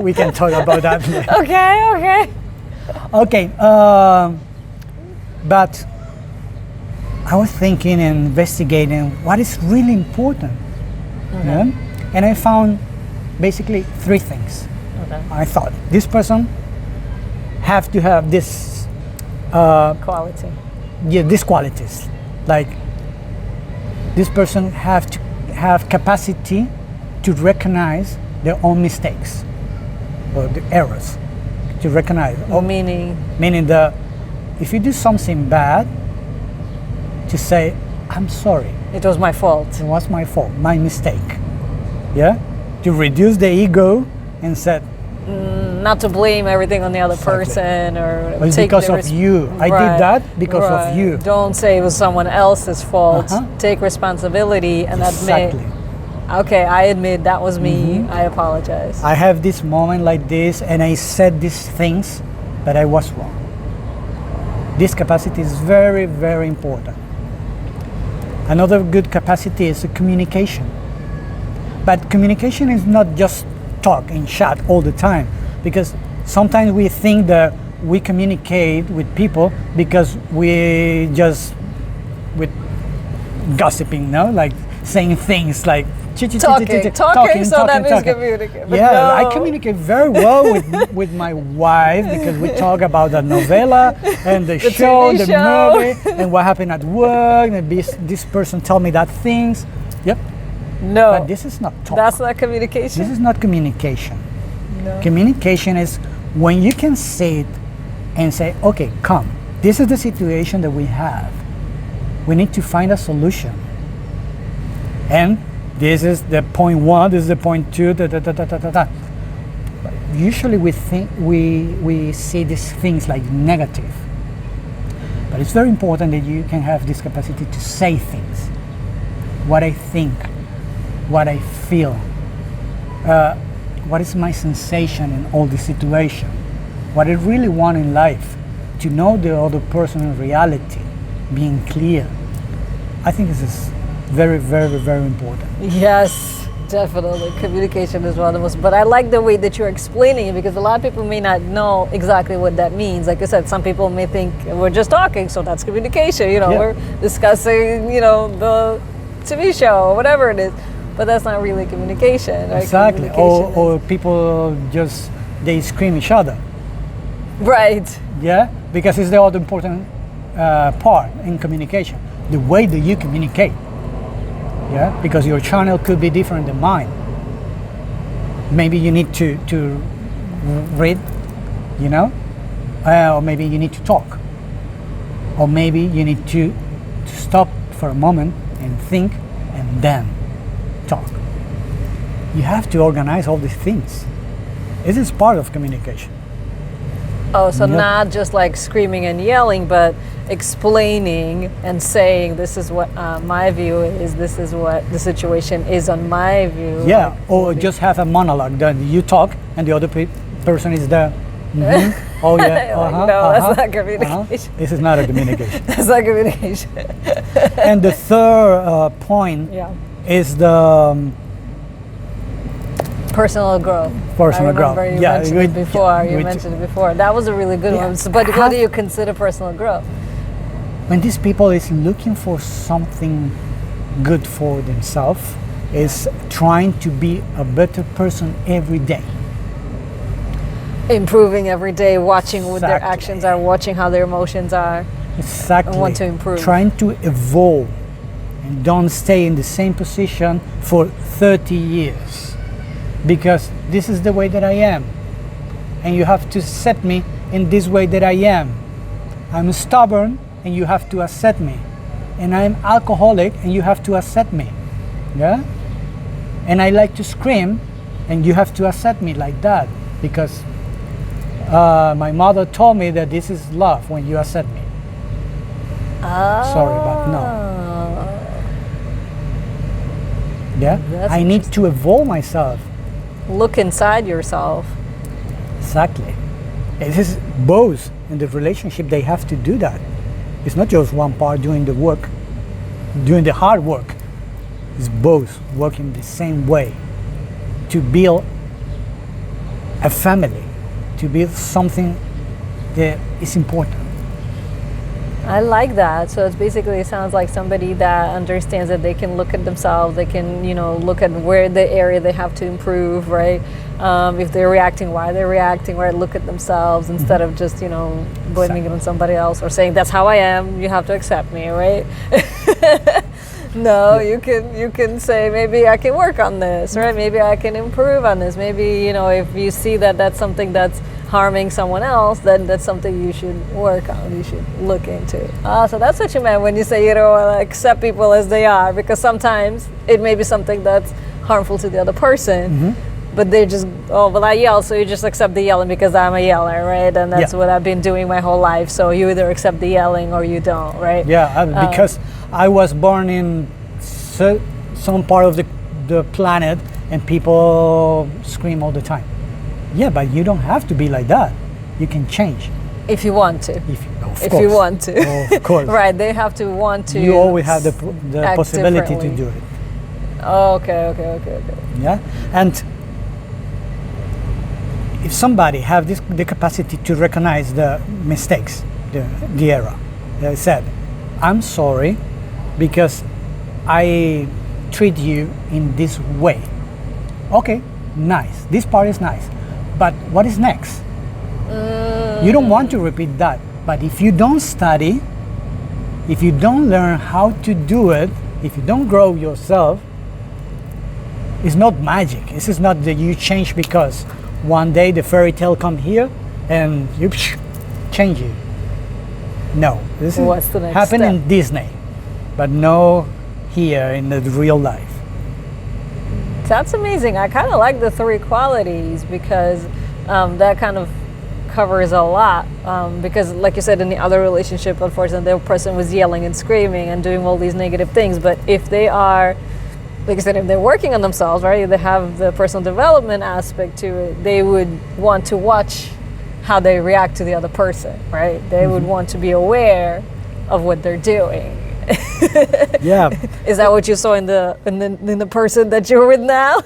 We can talk about that. Okay. Okay. Okay, but I was thinking and investigating what is really important. Yeah? And I found basically three things. Okay. I thought this person have to have this, Quality. these qualities. Like this person have to have capacity to recognize their own mistakes or the errors. To recognize. Meaning that if you do something bad, to say, I'm sorry. It was my fault. It was my fault, my mistake. Yeah? To reduce the ego and say, Not to blame everything on the other Exactly. person or "Well, it's take because the of you. I did that because Right. of you." Don't say it was someone else's fault. Uh-huh. Take responsibility and Exactly. admit. Okay, I admit that was me. I apologize. I have this moment like this and I said these things, but I was wrong. This capacity is very, very important. Another good capacity is communication. But communication is not just talk and chat all the time, because sometimes we think that we communicate with people because we just with gossiping, no? Like saying things like Talking, so that means communicate. But Yeah, no. I communicate very well with my wife because we talk about the novella and the show, TV the show. movie, and what happened at work. And this person tell me that things. Yep, No, but this is not talk. that's not communication. This is not communication. No. Communication is when you can say it and say, okay, come. This is the situation that we have. We need to find a solution. And this is the point one, this is the point two, da, da, da, da, da, da, da. But usually we think we see these things like negative. But it's very important that you can have this capacity to say things. What I think, what I feel, what is my sensation in all this situation, what I really want in life, to know the other person in reality, being clear. I think this is very, very, very important. Yes, definitely. Communication is one of the most. But I like the way that you're explaining it because a lot of people may not know exactly what that means. Like you said, some people may think we're just talking, so that's communication. You know, Yeah. we're discussing, the TV show or whatever it is. But that's not really communication. Right? Exactly. Communication Or people just, they scream each other. right. Yeah? Because it's the other important part in communication. The way that you communicate. Yeah? Because your channel could be different than mine. Maybe you need to read, or maybe you need to talk. Or maybe you need to stop for a moment and think and then talk. You have to organize all these things. This is part of communication. Oh, so Yep. not just like screaming and yelling, but explaining and saying, this is what my view is, this is what the situation is on my view. Yeah, Like, or just have a monologue. Then you talk and the other person is there. Mhm. Oh yeah. Like, uh-huh, no, uh-huh, that's not uh-huh. communication. This is not a communication. That's not communication. And the third point Yeah. is the Personal growth. Personal I remember growth. you Yeah, mentioned we- it before. You we- mentioned it before. That was a really good Yeah. one. So, but what do you consider personal growth? when these people is looking for something good for themselves, is trying to be a better person every day. Improving every day, watching what their Exactly. actions are, watching how their emotions are. Exactly. want to improve. Trying to evolve and don't stay in the same position for 30 years. Because this is the way that I am. And you have to accept me in this way that I am. I'm stubborn and you have to accept me. And I'm alcoholic and you have to accept me. Yeah? and I like to scream, and you have to accept me like that, because my mother told me that this is love when you accept me. Sorry, but no. Yeah, That's I need to evolve myself. Look inside yourself. Exactly. It is both in the relationship, they have to do that. It's not just one part doing the work, doing the hard work. It's both working the same way to build a family, to build something that is important. I like that. So it's basically, it sounds like somebody that understands that they can look at themselves, they can, look at where the area they have to improve, right? If they're reacting, why they're reacting, right? Look at themselves instead of just, blaming it on somebody else or saying, that's how I am, you have to accept me, right? No, you can say, maybe I can work on this, right? Maybe I can improve on this. Maybe, if you see that that's something that's harming someone else, then that's something you should work on, you should look into. So that's what you meant when you say you don't want to accept people as they are, because sometimes it may be something that's harmful to the other person, but they just, I yell, so you just accept the yelling because I'm a yeller, right? And that's what I've been doing my whole life, so you either accept the yelling or you don't, right? Yeah, because I was born in some part of the planet and people scream all the time. Yeah, but you don't have to be like that. You can change. If you want to. If you want to. Of course. Right, they have to want to. You always have the possibility to do it. Okay. Yeah, and if somebody have the capacity to recognize the mistakes, the error, they said, I'm sorry because I treat you in this way. Okay, nice. This part is nice. But what is next? You don't want to repeat that. But if you don't study, if you don't learn how to do it, if you don't grow yourself, it's not magic. This is not that you change because one day the fairy tale come here and you change it. No, this What's the next happen step? in Disney, but no here in the real life. That's amazing. I kind of like the 3 qualities because that kind of covers a lot. Because like you said, in the other relationship, unfortunately, the person was yelling and screaming and doing all these negative things. But if they are, like I said, if they're working on themselves, right, they have the personal development aspect to it, they would want to watch how they react to the other person, right? They would want to be aware of what they're doing. Yeah. Is that what you saw in the person that you're with now?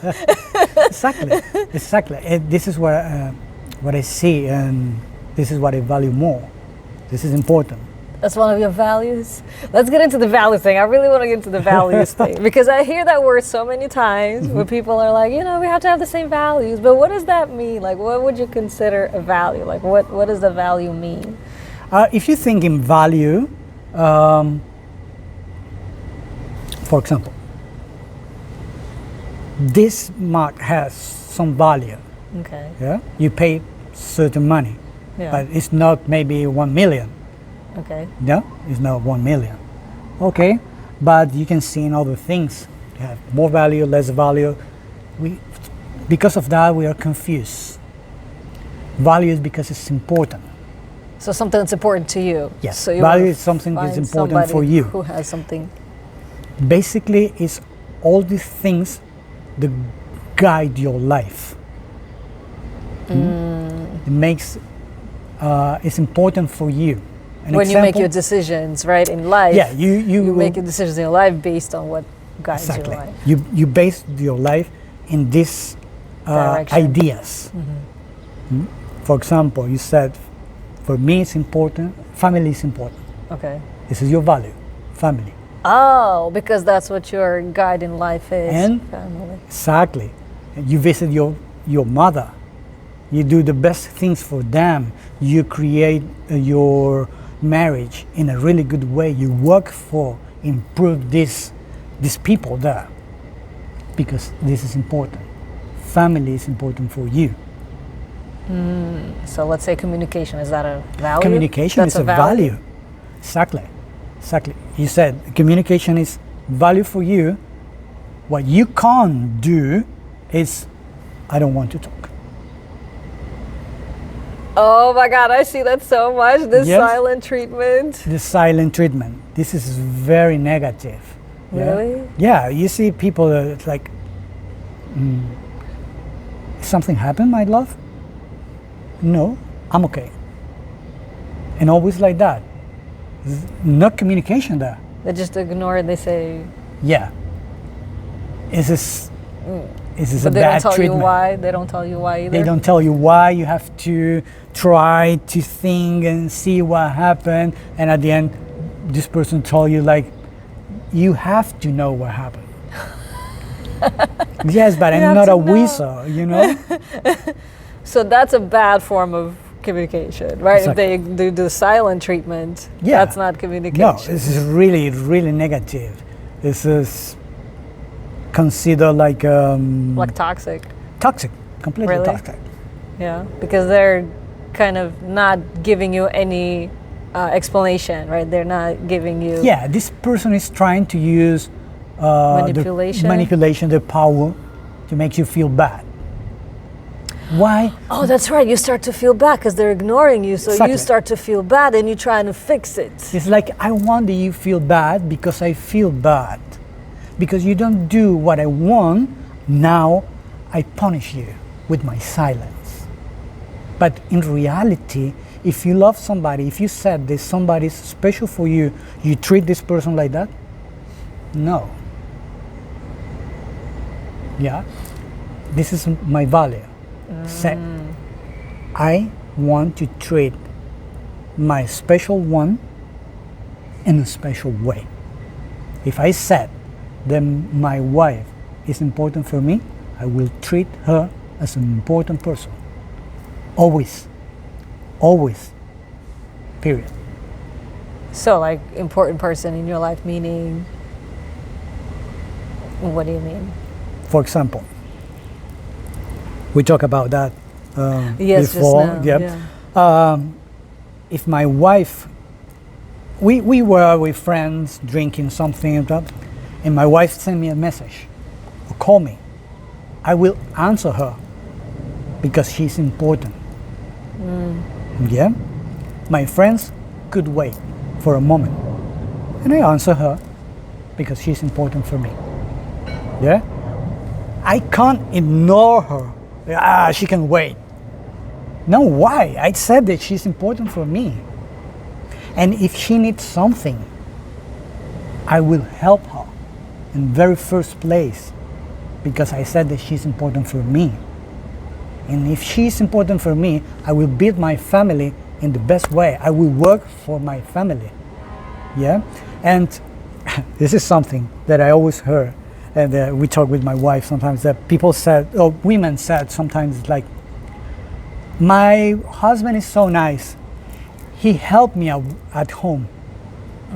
Exactly. This is what I see, and this is what I value more. This is important. That's one of your values. Let's get into the value thing. I really want to get into the values thing because I hear that word so many times where people are like, we have to have the same values. But what does that mean? Like, what would you consider a value? Like, what does the value mean? If you think in value, for example, this mug has some value. Okay. Yeah, you pay certain money, but it's not maybe 1 million. Okay. No, it's not 1 million. Okay, but you can see in other things you have more value, less value. Because of that, we are confused. Value is because it's important. So something that's important to you. Yes. So you value is something that's important for you. Who has something. Basically, it's all these things that guide your life. It makes it's important for you. When you make your decisions, right, in life, you make your decisions in your life based on what guides your life. You base your life in these ideas. For example, you said, for me it's important, family is important. Okay. This is your value, family. Oh, because that's what your guide in life is. And family. Exactly. You visit your mother. You do the best things for them. You create your marriage in a really good way. You work for improve these people there because this is important. Family is important for you. So let's say communication, is that a value? Communication is a value. Exactly. You said communication is value for you, What you can't do is, I don't want to talk. Oh my God, I see that so much. This Yes. silent treatment. The silent treatment. This is very negative. Yeah? Really? Yeah, you see people it's like, something happened, my love? No, I'm okay. And always like that. No communication there. They just ignore it. They say, Yeah. Is this a but they bad don't tell treatment? you why. They don't tell you why either. They don't tell you why. You have to try to think and see what happened. And at the end, this person told you like, you have to know what happened. Yes, but You I'm have not to a know. wizard, you know? So that's a bad form of communication, right? Exactly. If they do the silent treatment, Yeah. that's not communication. No, this is really, really negative. This is considered like Like toxic. toxic, completely Really? toxic. Yeah, because they're kind of not giving you any explanation, right? They're not giving you. Yeah, this person is trying to use Manipulation? the power to make you feel bad. Why? Oh, that's right. You start to feel bad because they're ignoring you. So Exactly. you start to feel bad and you're trying to fix it. It's like, I want that you feel bad because I feel bad. Because you don't do what I want, now I punish you with my silence. But in reality, if you love somebody, if you said that somebody's special for you, you treat this person like that? No. Yeah? This is my value. Say, I want to treat my special one in a special way. If I said that my wife is important for me, I will treat her as an important person. Always. Always. Period. So, like, important person in your life, meaning, what do you mean? For example, we talked about that Yes, before. just now. Yep. Yeah. If my wife, we were with friends drinking something and my wife sent me a message or call me, I will answer her because she's important. Yeah? My friends could wait for a moment and I answer her because she's important for me. Yeah? I can't ignore her. She can wait. No, why? I said that she's important for me. And if she needs something, I will help her in very first place because I said that she's important for me. And if she's important for me, I will build my family in the best way. I will work for my family. Yeah? And this is something that I always heard. And we talk with my wife sometimes that people said, or women said sometimes like, my husband is so nice. He helped me out at home.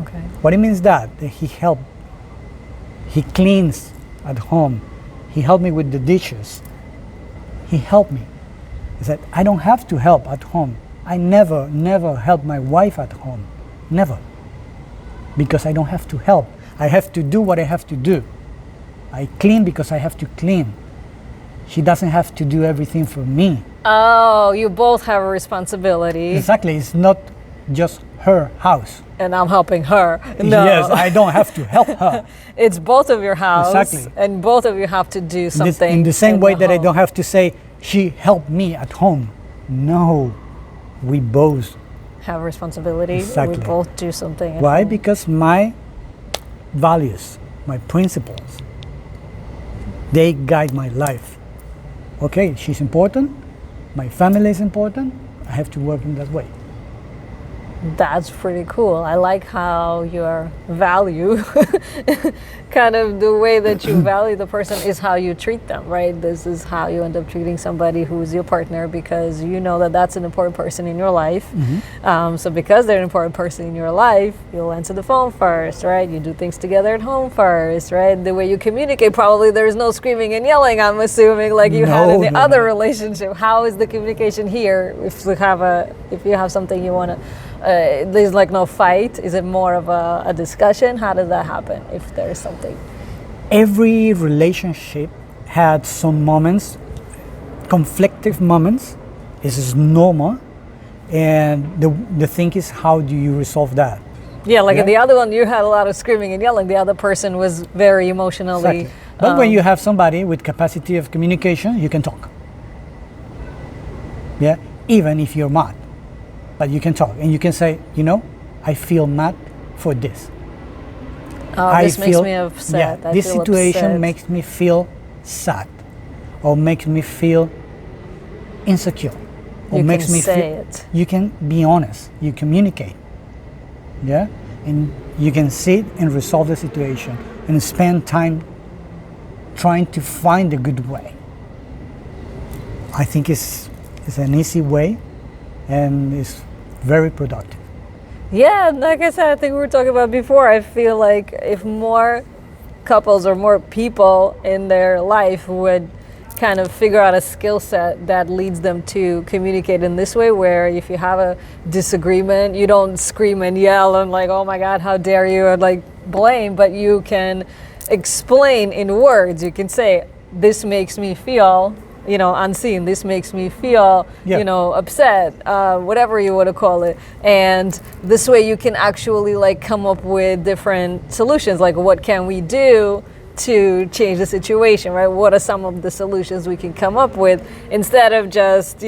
Okay. What it means that he helped. He cleans at home. He helped me with the dishes. He helped me. He said, I don't have to help at home. I never help my wife at home. Never. Because I don't have to help. I have to do what I have to do. I clean because I have to clean. She doesn't have to do everything for me. Oh, you both have a responsibility. Exactly, it's not just her house. And I'm helping her. No. Yes, I don't have to help her. It's both of your house. Exactly. And both of you have to do something. In the same way that I home. don't have to say, she helped me at home. No, we both. have a responsibility. Exactly. We both do something. at Why? home. Because my values, my principles, they guide my life. Okay, she's important, my family is important, I have to work in that way. That's pretty cool. I like how your value, kind of the way that you value the person is how you treat them, right? This is how you end up treating somebody who's your partner because you know that that's an important person in your life. So because they're an important person in your life, you'll answer the phone first, right? You do things together at home first, right? The way you communicate, probably there's no screaming and yelling, I'm assuming, like you had in the No, other no. relationship. How is the communication here? If you have something you want to, there's like no fight. Is it more of a discussion? How does that happen if there's something? every relationship had some moments, conflictive moments. This is normal, and the thing is, how do you resolve that? Yeah, like Yeah. in the other one, you had a lot of screaming and yelling. The other person was very emotionally. Exactly. But when you have somebody with capacity of communication, you can talk. Yeah, even if you're mad, but you can talk and you can say, I feel mad for this. Oh, this makes me upset. Yeah, I this feel situation upset. makes me feel sad, or makes me feel insecure, or You makes can me say feel. it. You can be honest. You communicate. Yeah, and you can sit and resolve the situation and spend time trying to find a good way. I think it's an easy way, and it's very productive. Yeah, like I said, I think we were talking about before. I feel like if more couples or more people in their life would kind of figure out a skill set that leads them to communicate in this way, where if you have a disagreement, you don't scream and yell and like, oh my God, how dare you, or like blame, but you can explain in words. You can say, this makes me feel, unseen. This makes me feel, Yeah. upset, whatever you want to call it. And this way you can actually like come up with different solutions. Like, what can we do to change the situation, right? What are some of the solutions we can come up with instead of just,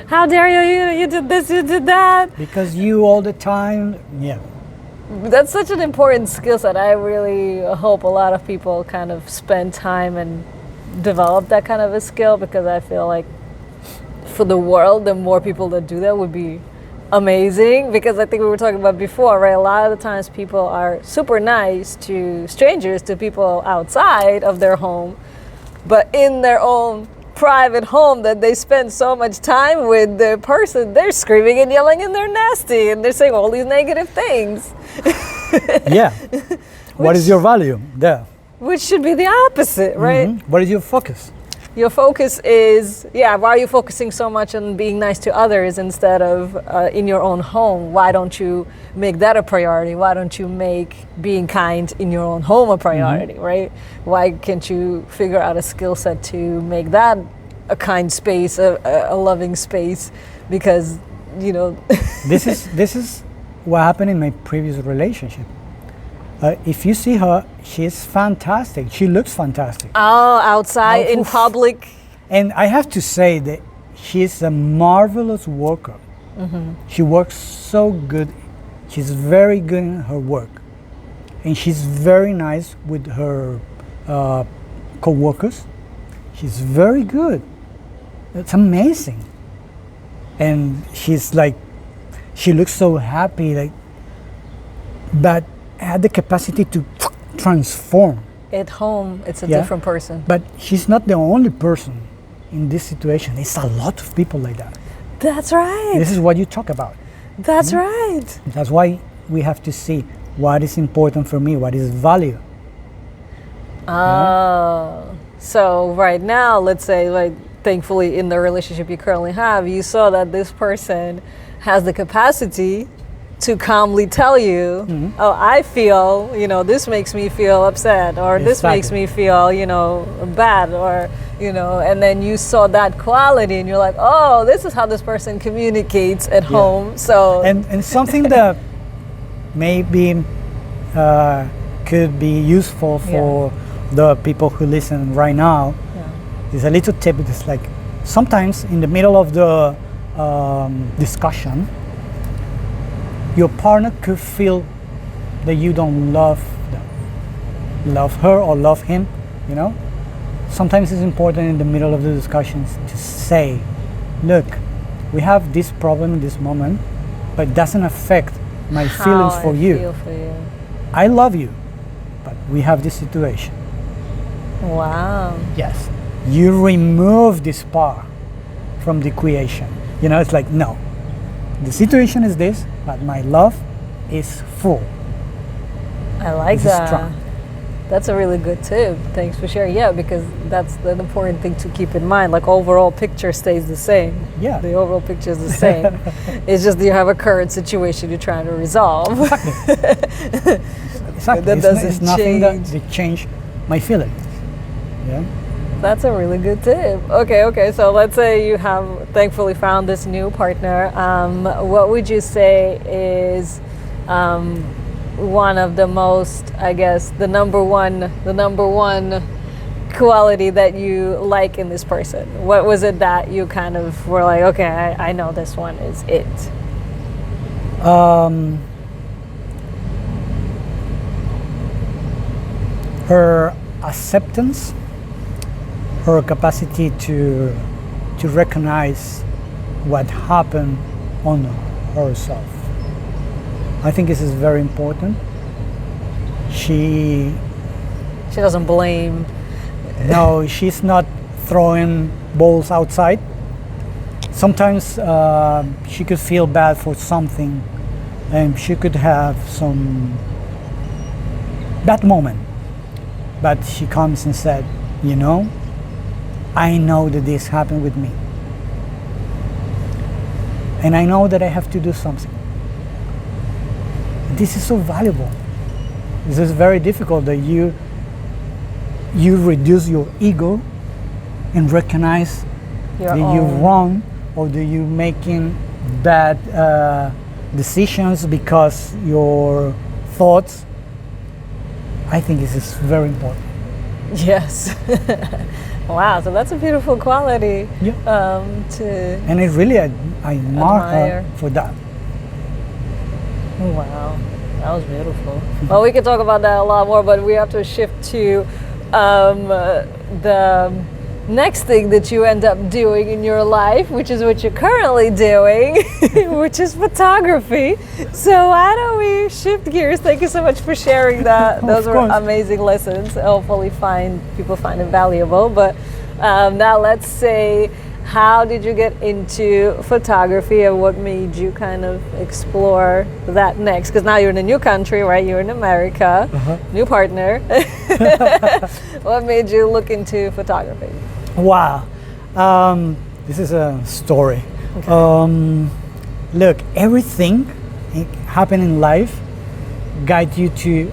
how dare you did this, you did that. Because you all the time, yeah. That's such an important skill set. I really hope a lot of people kind of spend time and develop that kind of a skill, because I feel like for the world, the more people that do that would be amazing. Because I think we were talking about before, right? A lot of the times people are super nice to strangers, to people outside of their home, but in their own private home that they spend so much time with the person, they're screaming and yelling and they're nasty and they're saying all these negative things. Yeah. What is your value there? Which should be the opposite, right? What is your focus? Your focus is, why are you focusing so much on being nice to others instead of in your own home? Why don't you make that a priority? Why don't you make being kind in your own home a priority, right? Why can't you figure out a skill set to make that a kind space, a loving space? Because, This is what happened in my previous relationship. If you see her, she's fantastic. She looks fantastic. Oh, outside in Oof. public. And I have to say that she's a marvelous worker. She works so good. She's very good in her work. And she's very nice with her co-workers. She's very good. It's amazing. And she's like, she looks so happy, but had the capacity to transform. At home, it's a Yeah. different person. But she's not the only person in this situation. It's a lot of people like that. That's right. This is what you talk about. That's right. That's why we have to see what is important for me, what is value. Oh, so right now, let's say, like, thankfully in the relationship you currently have, you saw that this person has the capacity to calmly tell you, oh, I feel, this makes me feel upset, or this makes me feel, bad, or, and then you saw that quality and you're like, oh, this is how this person communicates at home. So, And something that maybe could be useful for the people who listen right now is a little tip. It's like sometimes in the middle of the discussion, your partner could feel that you don't love her or love him, Sometimes it's important in the middle of the discussions to say, look, we have this problem in this moment, but it doesn't affect my feelings for you. Feel for you. I love you, but we have this situation. Wow. Yes. You remove this part from the equation. It's like, no, the situation is this, but my love is full. I like This is that. strong. That's a really good tip. Thanks for sharing. Yeah, because that's the important thing to keep in mind. Like, overall picture stays the same. Yeah. The overall picture is the same. It's just you have a current situation you're trying to resolve. Exactly. That doesn't it's nothing that change. they change my feelings. Yeah. That's a really good tip. Okay. So let's say you have thankfully found this new partner. What would you say is one of the most, I guess, the number one quality that you like in this person? What was it that you kind of were like, okay, I know this one is it? Her acceptance, her capacity to recognize what happened on herself. I think this is very important. She doesn't blame. No, she's not throwing balls outside. Sometimes she could feel bad for something, and she could have some bad moment. But she comes and said, you know, I know that this happened with me. And I know that I have to do something. This is so valuable. This is very difficult that you reduce your ego and recognize that you're wrong, or that you're making bad decisions because your thoughts. I think this is very important. Yes. Wow, so that's a beautiful quality. Yeah. And I admire her for that. Wow, that was beautiful. Well, we could talk about that a lot more, but we have to shift to the next thing that you end up doing in your life, which is what you're currently doing, which is photography. So why don't we shift gears? Thank you so much for sharing that. Those were amazing lessons. Hopefully people find it valuable. But now let's say, how did you get into photography, and what made you kind of explore that next? Because now you're in a new country, right? You're in America, new partner. What made you look into photography? Wow. This is a story. Okay. Look, everything happening in life guides you to